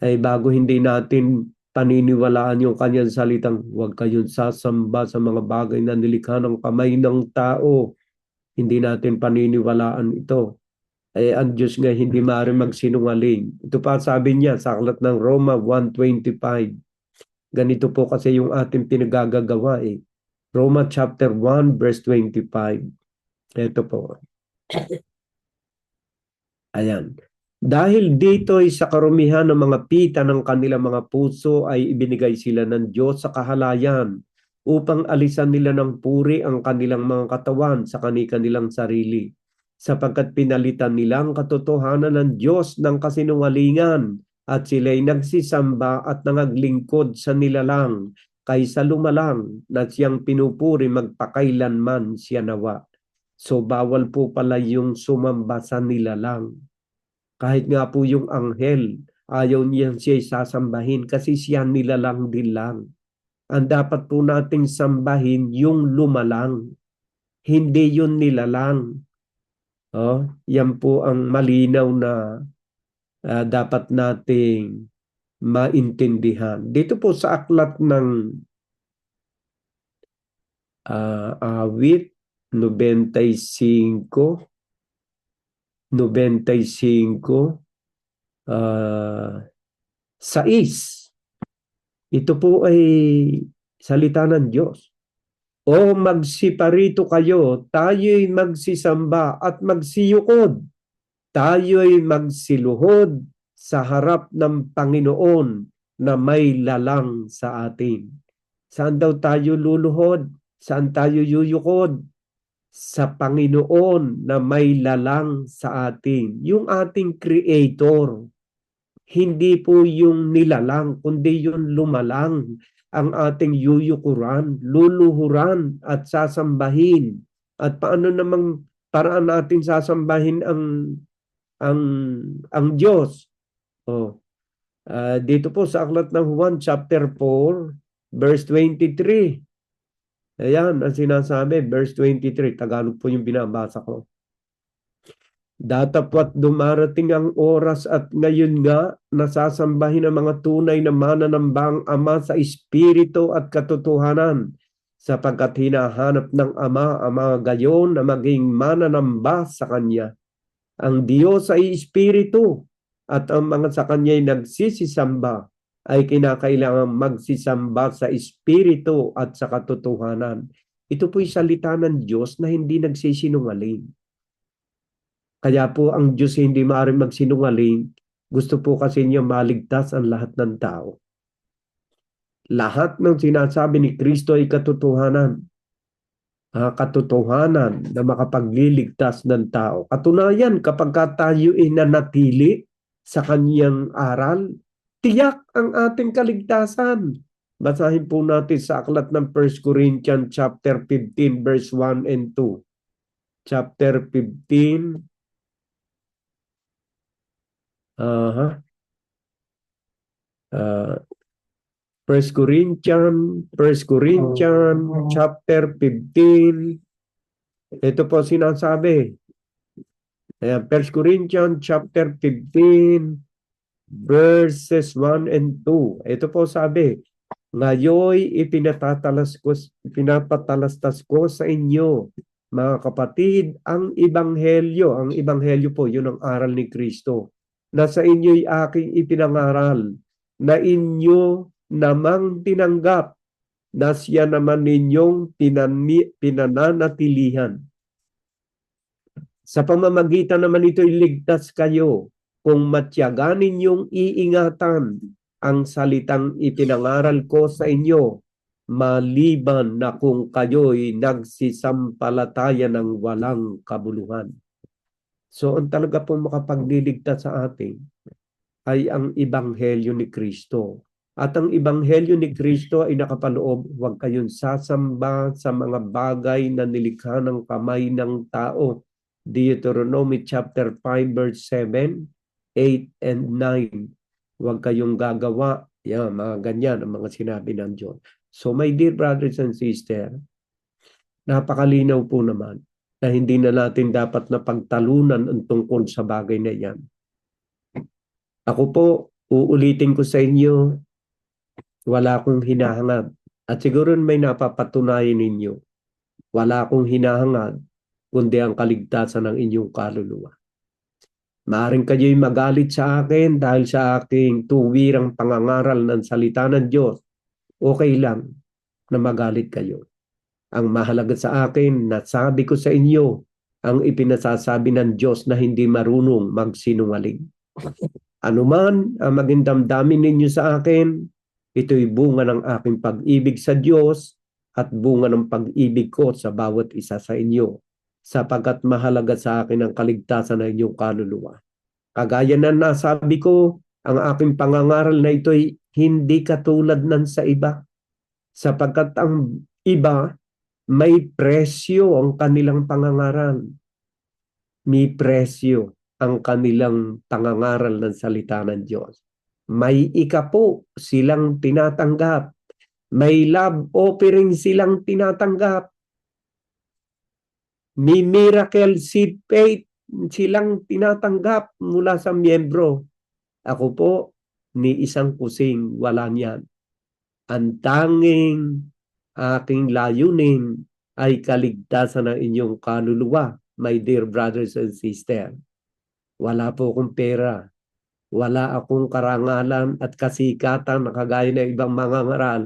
Ay bago hindi natin paniniwalaan yung kanyang salitang huwag kayong sasamba sa mga bagay na nilikha ng kamay ng tao, hindi natin paniniwalaan ito. Ay ang Diyos nga hindi maaaring magsinungaling. Ito pa sabi niya sa aklat ng Roma 1:25. Ganito po kasi yung ating pinagagagawa eh. Roma chapter 1 verse 25. Ito po. Ayan. Dahil dito ay sa karumihan ng mga pita ng kanilang mga puso ay ibinigay sila ng Diyos sa kahalayan upang alisan nila ng puri ang kanilang mga katawan sa kanilang sarili. Sapagkat pinalitan nila ang katotohanan ng Diyos ng kasinungalingan at sila'y nagsisamba at nangaglingkod sa nilalang kaysa lumalang na siyang pinupuri magpakailanman siya nawa. So bawal po pala yung sumamba sa nilalang. Kahit nga po yung anghel, ayaw niya siya sasambahin kasi siya nilalang din lang. Ang dapat po nating sambahin yung lumalang, hindi yung nilalang. Yan po ang malinaw na dapat nating maintindihan. Dito po sa aklat ng awit 95, 6. Ito po ay salita ng Diyos. O magsiparito kayo, tayo'y magsisamba at magsiyukod. Tayo'y magsiluhod sa harap ng Panginoon na may lalang sa atin. Saan daw tayo luluhod? Saan tayo yuyukod? Sa Panginoon na may lalang sa atin. Yung ating Creator. Hindi po yung nilalang, kundi yung lumalang ang ating yuyukuran, luluhuran at sasambahin. At paano namang paraan natin sasambahin ang Diyos? Oh, dito po sa aklat ng Juan chapter 4 verse 23. Ayan ang sinasabi, verse 23. Tagalog po yung binabasa ko. Datapwat dumarating ang oras at ngayon nga nasasambahin ang mga tunay na mananambang Ama sa Espiritu at katotohanan, sapagkat hinahanap ng Ama ang mga gayon na maging mananamba sa Kanya. Ang Diyos ay Espiritu, at ang mga sa Kanya'y nagsisisamba ay kinakailangan magsisamba sa Espiritu at sa katotohanan. Ito po'y salita ng Diyos na hindi nagsisinungaling. Kaya po ang Diyos hindi maaaring magsinungaling. Gusto po kasi niya maligtas ang lahat ng tao. Lahat ng sinasabi ni Kristo ay katotohanan. Katotohanan na makapagliligtas ng tao. Katunayan, kapag tayo inanatili sa kanyang aral, tiyak ang ating kaligtasan. Basahin po natin sa aklat ng 1 Corinthians chapter 15 verse 1 and 2. Chapter 15 1 Corinthians chapter 15. Ito po sinasabi. 1 Corinthians chapter 15 verses 1 and 2. Ito po sabi, ngayoy pinapatalastas ko sa inyo, mga kapatid, ang ebanghelyo. Ang ebanghelyo po, yun ang aral ni Kristo. Na sa inyo'y aking ipinangaral, na inyo namang tinanggap, na siya naman ninyong pinananatilihan. Sa pamamagitan naman ito'y ligtas kayo, kung matyagan ninyong iingatan ang salitang ipinangaral ko sa inyo, maliban na kung kayo'y nagsisampalataya ng walang kabuluhan. So, ang talaga pong makapagliligtas sa atin ay ang ebanghelyo ni Kristo. At ang ebanghelyo ni Kristo ay nakapaloob, huwag kayong sasamba sa mga bagay na nilikha ng kamay ng tao. Deuteronomy chapter 5 verse 7, 8 and 9. Huwag kayong gagawa. Yan, mga ganyan ang mga sinabi ng Diyos. So my dear brothers and sisters, napakalinaw po naman na hindi na natin dapat na pagtalunan ang tungkol sa bagay na yan. Ako po, uulitin ko sa inyo, wala akong hinahangad. At siguro may napapatunayan ninyo, wala akong hinahangad, kundi ang kaligtasan ng inyong kaluluwa. Maaring kayo'y magalit sa akin dahil sa aking tuwirang pangangaral ng salita ng Diyos. Okay lang na magalit kayo. Ang mahalaga sa akin, nasabi ko sa inyo, ang ipinasasabi ng Diyos na hindi marunong magsinungaling. Ano man ang maging damdamin ninyo sa akin, ito'y bunga ng aking pag-ibig sa Diyos at bunga ng pag-ibig ko sa bawat isa sa inyo, sapagkat mahalaga sa akin ang kaligtasan ng inyong kaluluwa. Kagaya na nasabi ko, ang aking pangangaral na ito'y hindi katulad ng sa iba, sapagkat ang iba may presyo ang kanilang pangangaral. May presyo ang kanilang pangangaral ng salita ng Diyos. May ikapo silang tinatanggap. May love offering silang tinatanggap. May miracle seed faith silang tinatanggap mula sa miyembro. Ako po, ni isang kusing wala niyan. Ang tanging aking layunin ay kaligtasan ng inyong kaluluwa, my dear brothers and sisters. Wala po akong pera. Wala akong karangalan at kasikatan na kagaya ng ibang mga ngaral.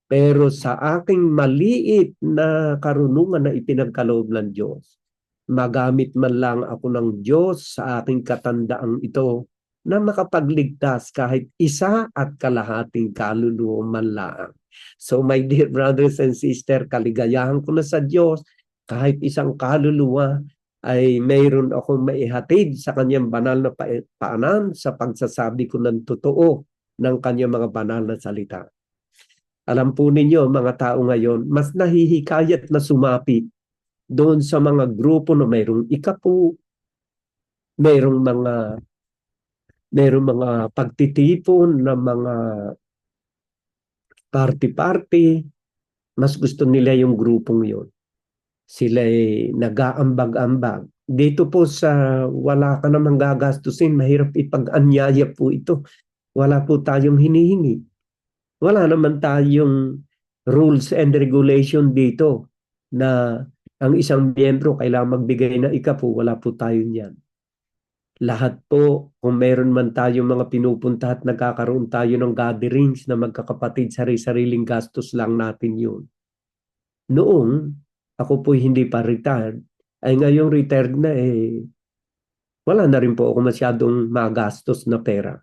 Pero sa aking maliit na karunungan na ipinagkaloob ng Diyos, magamit man lang ako ng Diyos sa aking katandaang ito na makapagligtas kahit isa at kalahating kaluluwa man lang. So my dear brothers and sisters, kaligayahan ko na sa Diyos kahit isang kaluluwa ay mayroon akong maihatid sa kanyang banal na paanan sa pagsasabi ko ng totoo ng kanyang mga banal na salita. Alam po ninyo, mga tao ngayon, mas nahihikayat na sumapit doon sa mga grupo na mayroong ikapu, mayroong mga pagtitipon na mga party-party. Mas gusto nila yung grupong yon. Sila'y nag-aambag-ambag. Dito po sa wala ka namang gagastusin, mahirap ipag-anyaya po ito. Wala po tayong hinihingi. Wala naman tayong rules and regulation dito na ang isang miyembro kailangan magbigay na ikapu. Wala po tayo niyan. Lahat po, kung meron man tayong mga pinupunta at nagkakaroon tayo ng gatherings na magkakapatid, sari-sariling gastos lang natin yun. Noong ako po hindi pa retired, ay ngayong retired na wala na rin po ako masyadong magastos na pera.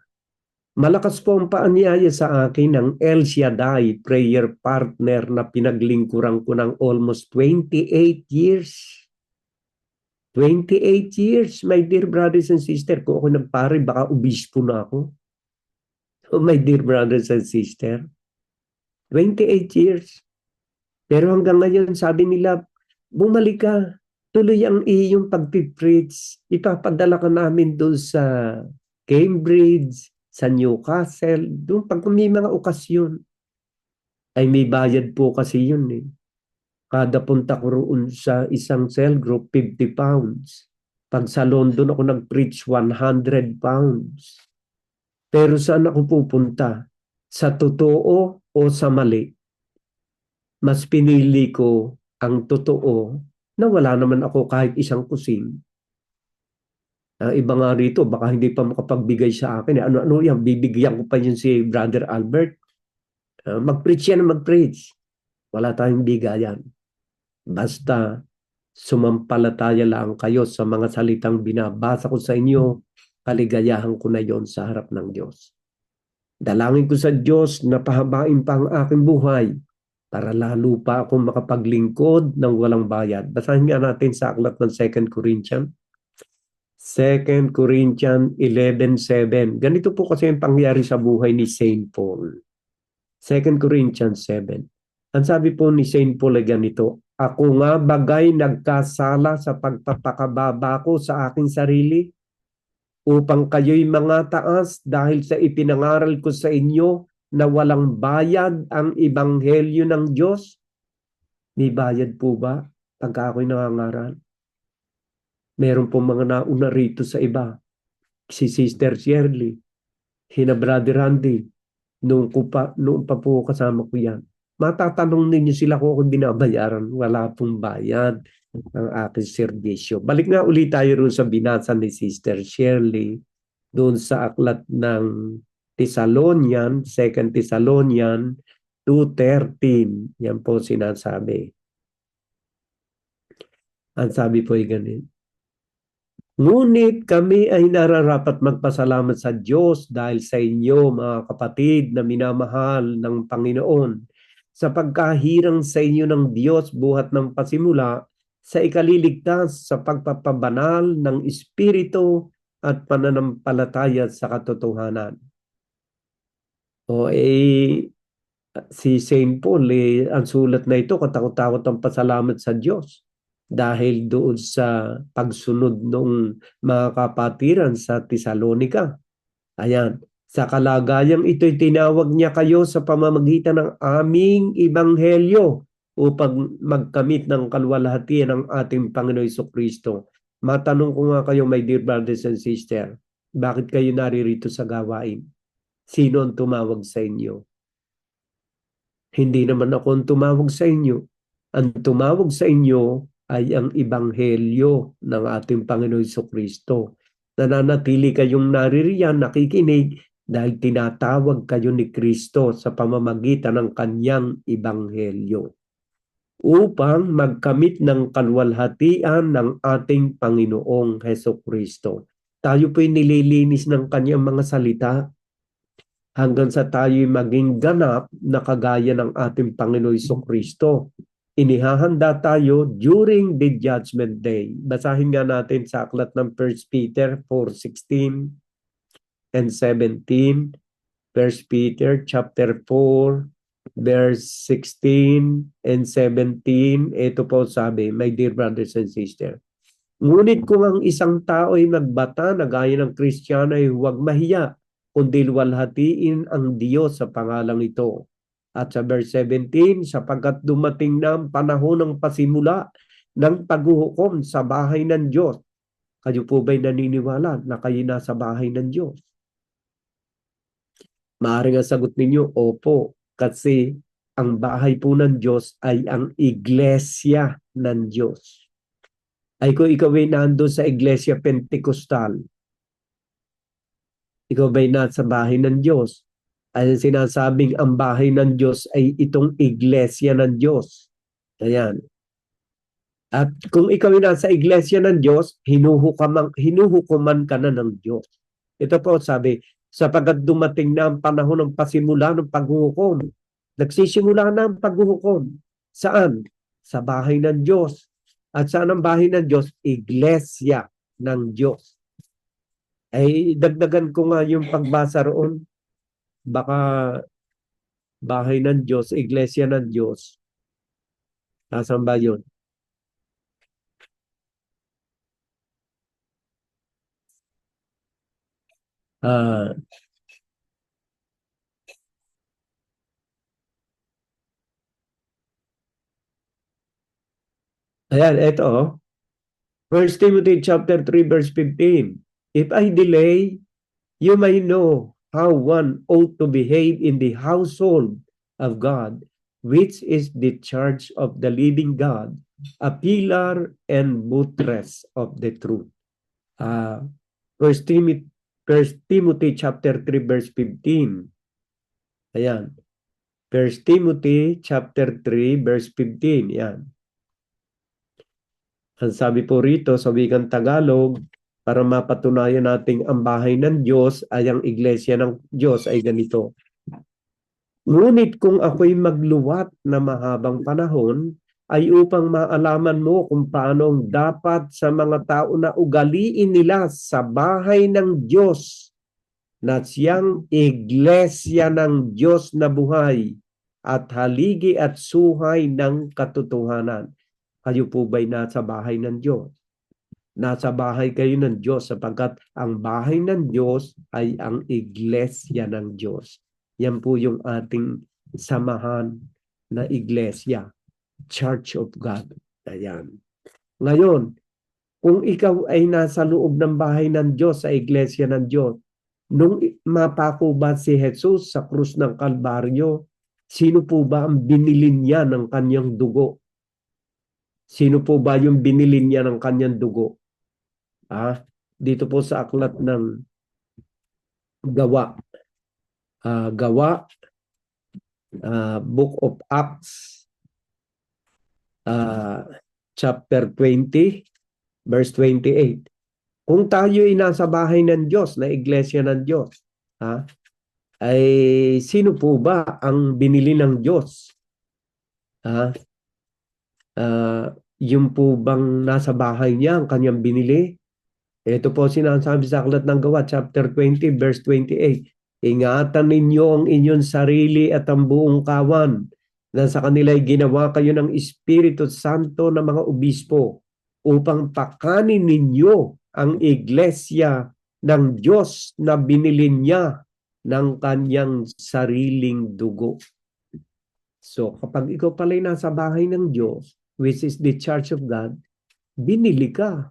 Malakas po ang paanyaya sa akin ng El Shaddai prayer partner na pinaglingkuran ko ng almost 28 years. 28 years, my dear brothers and sisters. Kung ako nagpare, baka obispo na ako. Oh, my dear brothers and sisters. 28 years. Pero hanggang ngayon, sabi nila, bumalik ka. Tuloy ang iyong pagpipreach. Ipapadala ka namin doon sa Cambridge, sa Newcastle. Doon pag may mga okasyon. Ay may bayad po kasi yun eh. Kada punta ko roon sa isang cell group, 50 pounds. Pag sa London ako nag-preach, 100 pounds. Pero saan ako pupunta? Sa totoo o sa mali? Mas pinili ko ang totoo na wala naman ako kahit isang kusing. Iba nga rito, baka hindi pa makapagbigay sa akin. Ano-ano yan, bibigyan ko pa yun si Brother Albert. Mag-preach yan, mag-preach. Wala tayong bigayan. Basta sumampalataya lang kayo sa mga salitang binabasa ko sa inyo, kaligayahan ko na yon sa harap ng Diyos. Dalangin ko sa Diyos na pahabain pa ang aking buhay para lalo pa akong makapaglingkod ng walang bayad. Basahin nga natin sa aklat ng 2 Corinthians. 2 Corinthians 11:7. Ganito po kasi ang pangyari sa buhay ni Saint Paul. 2 Corinthians 7. Ang sabi po ni Saint Paul ay ganito, ako nga bagay nagkasala sa pagpapakababa ko sa aking sarili upang kayo'y mga taas dahil sa ipinangaral ko sa inyo na walang bayad ang ebanghelyo ng Diyos. May bayad po ba pagka ako'y nangangaral? Meron po mga nauna rito sa iba. Si Sister Shirley, Hina Brother Randy, noon pa po kasama ko yan. Matatanong ninyo sila kung ako binabayaran. Wala pong bayad ang aking serbisyo. Balik nga ulit tayo roon sa binasa ni Sister Shirley doon sa aklat ng Thessalonian, 2 Thessalonian 2:13. Yan po sinasabi. Ang sabi po ay ganito. Ngunit kami ay nararapat magpasalamat sa Diyos dahil sa inyo mga kapatid na minamahal ng Panginoon sa pagkahirang sa inyo ng Diyos buhat ng pasimula sa ikaliligtas sa pagpapabanal ng Espiritu at pananampalataya sa katotohanan. Si Saint Paul, ang sulat na ito, katakot-takot ang pasalamat sa Diyos dahil doon sa pagsunod ng mga kapatiran sa Thessalonica. Ayan. Sa kalagayang ito'y tinawag niya kayo sa pamamagitan ng aming ebanghelyo upang magkamit ng kaluwalhatian ng ating Panginoon Jesucristo. Matanong ko nga kayo, my dear brothers and sisters, bakit kayo naririto sa gawain? Sino ang tumawag sa inyo? Hindi naman ako ang tumawag sa inyo. Ang tumawag sa inyo ay ang ebanghelyo ng ating Panginoon Jesucristo. Nananatili kayong naririyan, nakikinig, dahil tinatawag kayo ni Kristo sa pamamagitan ng kanyang ebanghelyo upang magkamit ng kaluwalhatian ng ating Panginoong Jesucristo. Tayo po'y nililinis ng kanyang mga salita hanggang sa tayo'y maging ganap na kagaya ng ating Panginoong Jesucristo. inihahanda tayo during the judgment day. Basahin nga natin sa aklat ng 1 Peter 4:16 and 17. 1 Peter chapter 4 verse 16 and 17. Ito po sabi, my dear brothers and sisters. Ngunit kung ang isang tao ay nagbata na gaya ng Kristiyano ay huwag mahiya, kundi luwalhatiin ang Diyos sa pangalang ito. At sa verse 17, sapagkat dumating na ang panahon ng pasimula ng paghuhukom sa bahay ng Diyos. Kayo po ba'y naniniwala na kayo nasa bahay ng Diyos? Maaaring ang sagot ninyo, opo, kasi ang bahay po ng Diyos ay ang iglesia ng Diyos. Ay kung ikaw ay nandun sa iglesia Pentecostal, ikaw ba'y nasa bahay ng Diyos? Ay sinasabing ang bahay ng Diyos ay itong iglesia ng Diyos. Ayan. At kung ikaw ay nasa iglesia ng Diyos, hinuhukuman ka na ng Diyos. Ito po sabi, sapagkat dumating na ang panahon ng pasimula ng paghuhukom. Nagsisimula na ang paghuhukom. Saan? Sa bahay ng Diyos. At saan ang bahay ng Diyos? Iglesia ng Diyos. Ay dagdagan ko nga yung pagbasa roon. Baka bahay ng Diyos, iglesia ng Diyos. Nasaan ba yun? Ayan, ito. 1 Timothy chapter 3 verse 15. If I delay, you may know how one ought to behave in the household of God, which is the church of the living God, a pillar and buttress of the truth. 1 Timothy chapter 3 verse 15. Ayan. 1 Timothy chapter 3 verse 15. Ayan. Ang sabi po rito sa wikang Tagalog, para mapatunayan nating ang bahay ng Diyos ay ang iglesia ng Diyos ay ganito. Ngunit kung ako'y magluwat na mahabang panahon, ay upang maalaman mo kung paano dapat sa mga tao na ugaliin nila sa bahay ng Diyos na siyang iglesia ng Diyos na buhay at haligi at suhay ng katotohanan. Kayo po ba'y nasa bahay ng Diyos? Nasa bahay kayo ng Diyos sapagkat ang bahay ng Diyos ay ang iglesia ng Diyos. Yan po yung ating samahan na iglesia, Church of God. Ayan. Ngayon, kung ikaw ay nasa loob ng bahay ng Diyos, sa iglesia ng Diyos, nung mapako ba si Jesus sa krus ng Kalbaryo, sino po ba ang binilin niya ng kanyang dugo? Sino po ba yung binili niya ng kanyang dugo? Dito po sa aklat ng Gawa. Gawa, Book of Acts, chapter 20, verse 28. Kung tayo ay nasa bahay ng Diyos, na iglesia ng Diyos, ay sino po ba ang binili ng Diyos? Yung po bang nasa bahay niya ang kanyang binili? Ito po sinasabi sa aklat ng Gawa, chapter 20, verse 28. Ingatan ninyo ang inyong sarili at ang buong kawan na sa kanila'y ginawa kayo ng Espiritu Santo ng mga obispo upang pakanin ninyo ang iglesia ng Diyos na binili niya ng kanyang sariling dugo. So kapag ikaw pala'y nasa bahay ng Diyos, which is the Church of God, binili ka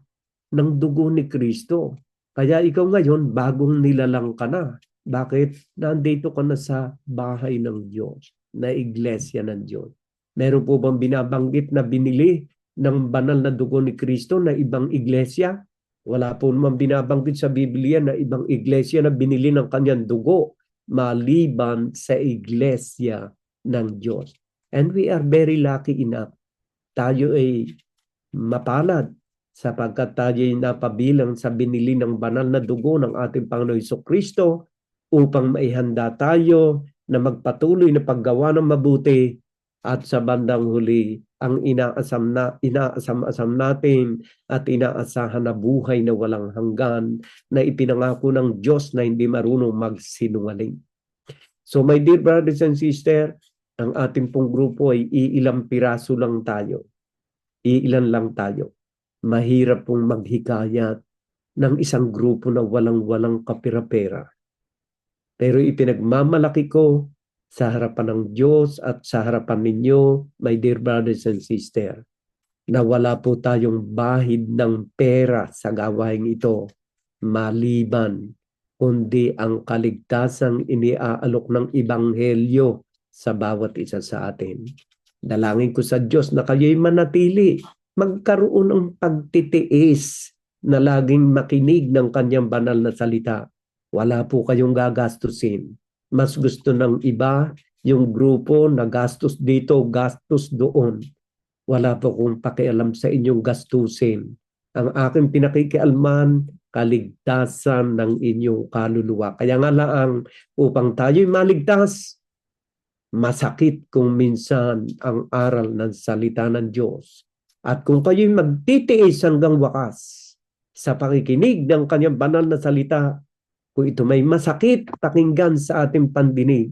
ng dugo ni Kristo. Kaya ikaw ngayon, bagong nilalang ka na. Bakit? Nandito ka na sa bahay ng Diyos, na iglesia ng Diyos. Meron po bang binabanggit na binili ng banal na dugo ni Kristo na ibang iglesia? Wala po naman binabanggit sa Biblia na ibang iglesia na binili ng kanyang dugo maliban sa iglesia ng Diyos. And we are very lucky enough. Tayo ay mapalad sapagkat tayo ay napabilang sa binili ng banal na dugo ng ating Panginoon Jesucristo upang maihanda tayo na magpatuloy na paggawa ng mabuti At sa bandang huli, ang inaasam-asam natin at inaasahan na buhay na walang hanggan na ipinangako ng Diyos na hindi marunong magsinungaling. So my dear brothers and sisters, ang ating pong grupo ay iilang piraso lang tayo. Iilan lang tayo. Mahirap pong maghikayat ng isang grupo na walang-walang kapira-pera. Pero ipinagmamalaki ko sa harapan ng Diyos at sa harapan ninyo, my dear brothers and sisters, na wala po tayong bahid ng pera sa gawaing ito, maliban kundi ang kaligtasang iniaalok ng Ebanghelyo sa bawat isa sa atin. Dalangin ko sa Diyos na kayo'y manatili, magkaroon ng pagtitiis na laging makinig ng kanyang banal na salita. Wala po kayong gagastusin. Mas gusto ng iba yung grupo na gastos dito, gastos doon. Wala po kong pakialam sa inyong gastusin. Ang aking pinakikialman, kaligtasan ng inyong kaluluwa. Kaya nga lang, upang tayo'y maligtas, masakit kung minsan ang aral ng salita ng Diyos. At kung kayo'y magtitiis hanggang wakas sa pakikinig ng kanyang banal na salita, kung ito may masakit pakinggan sa ating pandinig,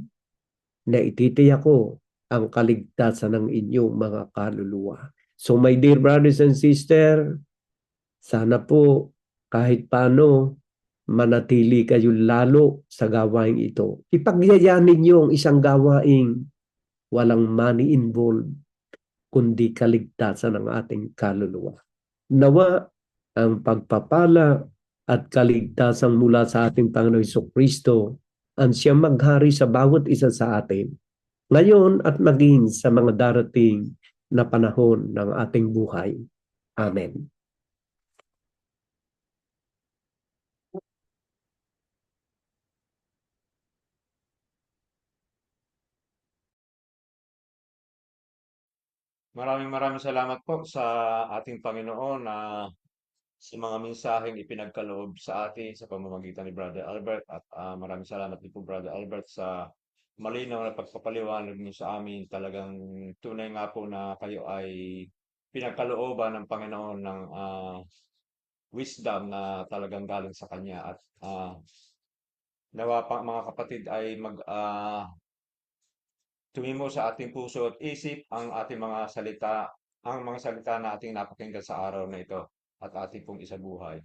na ititiyak ko ang kaligtasan ng inyong mga kaluluwa. So my dear brothers and sisters, sana po kahit paano manatili kayo lalo sa gawain ito. Ipagyayanin niyo ang isang gawaing walang money involved, kundi kaligtasan ng ating kaluluwa. Nawa ang pagpapala at kaligtasan mula sa ating Panginoong Jesucristo ang siyang maghari sa bawat isa sa atin, ngayon at maging sa mga darating na panahon ng ating buhay. Amen. Maraming salamat po sa ating Panginoon na sa mga mensaheng ipinagkaloob sa atin sa pamamagitan ni Brother Albert at maraming salamat din po Brother Albert sa malinaw na pagpapaliwanag niyo sa amin. Talagang tunay nga po na kayo ay pinagkalooban ng Panginoon ng wisdom na talagang galing sa Kanya at nawa pa mga kapatid ay tumimo sa ating puso at isip ang ating mga salita, ang mga salita na ating napakinggan sa araw na ito at ating pong isabuhay.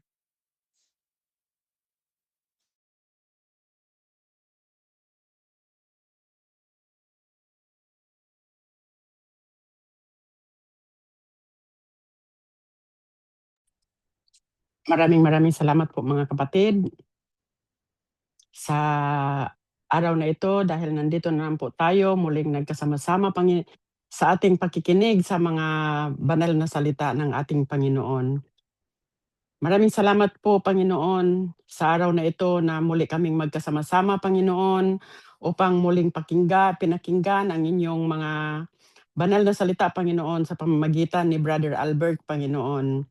Maraming salamat po mga kapatid sa araw na ito dahil nandito na po tayo muling nagkasama-sama sa ating pakikinig sa mga banal na salita ng ating Panginoon. Maraming salamat po Panginoon sa araw na ito na muli kaming magkasama-sama Panginoon upang muling pinakinggan ang inyong mga banal na salita Panginoon sa pamamagitan ni Brother Albert Panginoon.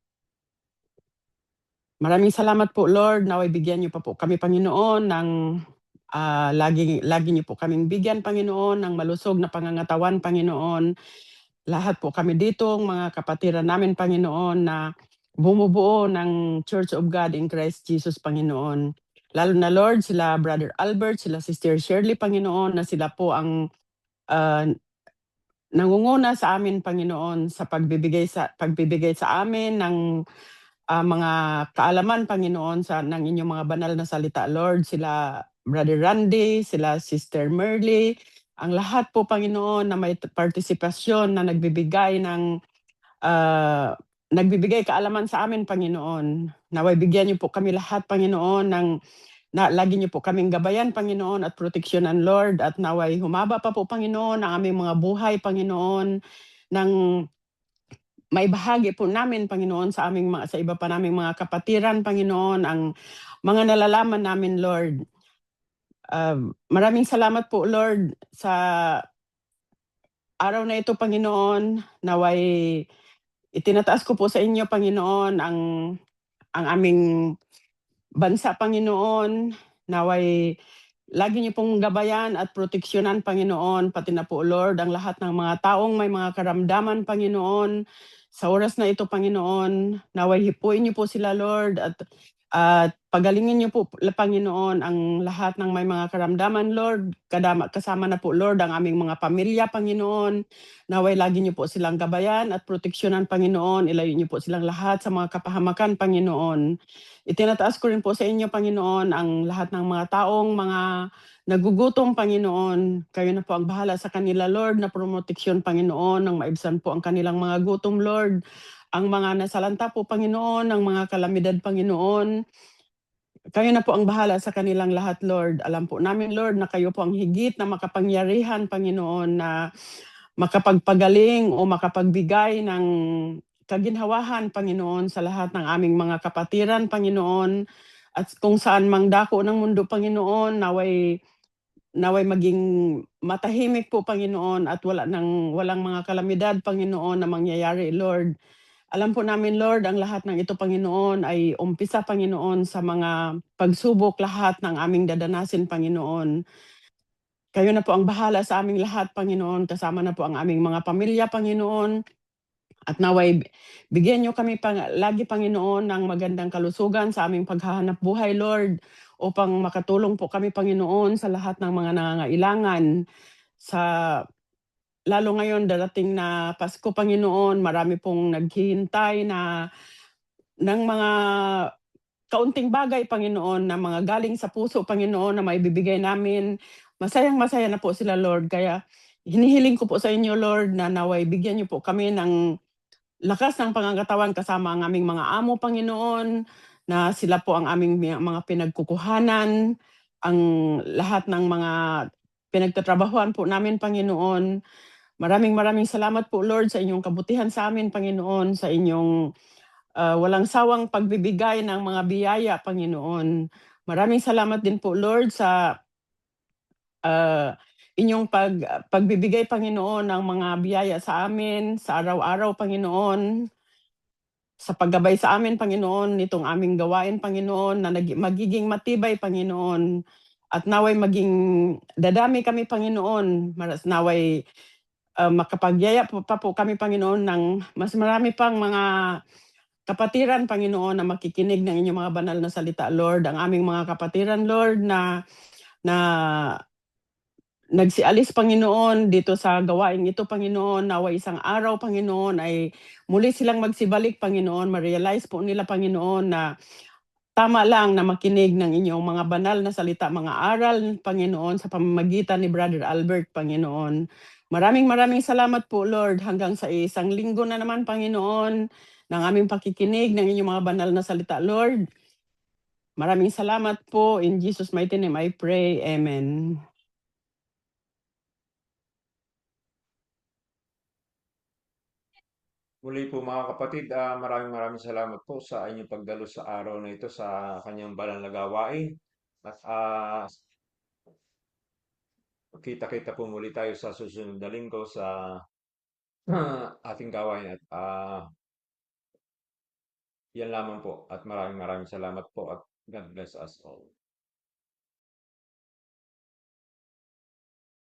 Maraming salamat po Lord, naway bigyan niyo pa po kami Panginoon ng lagi niyo po kaming bigyan Panginoon ng malusog na pangangatawan Panginoon. Lahat po kami dito, mga kapatiran namin Panginoon na bumubuo ng Church of God in Christ Jesus Panginoon. Lalo na Lord, sila Brother Albert, sila Sister Shirley Panginoon na sila po ang nangunguna sa amin Panginoon sa pagbibigay sa amin ng mga kaalaman Panginoon ng inyong mga banal na salita Lord, sila Brother Randy, sila Sister Merly, ang lahat po Panginoon na may partisipasyon na nagbibigay kaalaman sa amin Panginoon. Naway bigyan niyo po kami lahat Panginoon na lagi niyo po kaming gabayan Panginoon at proteksyonan Lord, at naway humaba pa po Panginoon ang aming mga buhay Panginoon ng may bahagi po namin Panginoon sa iba pa naming mga kapatiran Panginoon, ang mga nalalaman namin Lord. Maraming salamat po Lord sa araw na ito Panginoon. Naway itinataas ko po sa inyo Panginoon ang aming bansa Panginoon. Naway lagi niyo pong gabayan at proteksyonan, Panginoon, pati na po, Lord, ang lahat ng mga taong may mga karamdaman, Panginoon. Sa oras na ito, Panginoon, naway hipuin niyo po sila, Lord, at pagalingin niyo po, Panginoon, ang lahat ng may mga karamdaman, Lord. Kasama na po, Lord, ang aming mga pamilya, Panginoon. Naway lagi niyo po silang gabayan at proteksyonan, Panginoon. Ilayo niyo po silang lahat sa mga kapahamakan, Panginoon. Itinataas ko rin po sa inyo, Panginoon, ang lahat ng mga taong mga nagugutom, Panginoon. Kayo na po ang bahala sa kanila, Lord, na proteksyon, Panginoon, nang maibsan po ang kanilang mga gutom, Lord. Ang mga nasalanta po, Panginoon, ang mga kalamidad, Panginoon. Kayo na po ang bahala sa kanilang lahat, Lord. Alam po namin, Lord, na kayo po ang higit na makapangyarihan, Panginoon, na makapagpagaling o makapagbigay ng kaginhawahan, Panginoon, sa lahat ng aming mga kapatiran, Panginoon. At kung saan mang dako ng mundo, Panginoon, naway maging matahimik po, Panginoon, at walang mga kalamidad, Panginoon, na mangyayari, Lord. Alam po namin, Lord, ang lahat ng ito, Panginoon, ay umpisa, Panginoon, sa mga pagsubok lahat ng aming dadanasin, Panginoon. Kayo na po ang bahala sa aming lahat, Panginoon, kasama na po ang aming mga pamilya, Panginoon. At naway bigyan niyo kami lagi, Panginoon, ng magandang kalusugan sa aming paghahanap buhay, Lord, upang makatulong po kami, Panginoon, sa lahat ng mga nangangailangan. Lalo ngayon darating na Pasko, Panginoon, marami pong naghihintay ng mga kaunting bagay, Panginoon, na mga galing sa puso, Panginoon, na maibibigay namin. Masayang-masaya na po sila, Lord. Kaya hinihiling ko po sa inyo, Lord, na naway bigyan niyo po kami ng lakas ng pangangatawan kasama ang aming mga amo, Panginoon, na sila po ang aming mga pinagkukuhanan, ang lahat ng mga pinagtatrabahuan po namin, Panginoon. Maraming salamat po, Lord, sa inyong kabutihan sa amin, Panginoon, sa inyong walang sawang pagbibigay ng mga biyaya, Panginoon. Maraming salamat din po, Lord, sa inyong pagbibigay, Panginoon, ng mga biyaya sa amin sa araw-araw, Panginoon. Sa paggabay sa amin, Panginoon, nitong aming gawain, Panginoon, na magiging matibay, Panginoon. At naway maging dadami kami, Panginoon. Naway makapagyaya pa po kami, Panginoon, ng mas marami pang mga kapatiran, Panginoon, na makikinig ng inyong mga banal na salita, Lord. Ang aming mga kapatiran, Lord, na nagsialis, Panginoon, dito sa gawain ito, Panginoon, nawa isang araw, Panginoon, ay muli silang magsibalik, Panginoon. Ma-realize po nila, Panginoon, na tama lang na makinig ng inyong mga banal na salita, mga aral, Panginoon, sa pamamagitan ni Brother Albert, Panginoon. Maraming salamat po, Lord, hanggang sa isang linggo na naman, Panginoon, ng aming pakikinig ng inyong mga banal na salita, Lord. Maraming salamat po. In Jesus' mighty name I pray. Amen. Muli po mga kapatid, maraming salamat po sa inyong pagdalo sa araw na ito sa kanyang banal na gawain. At kita-kita po muli tayo sa susunod na linggo sa ating gawain. At yan lamang po. At maraming salamat po at God bless us all.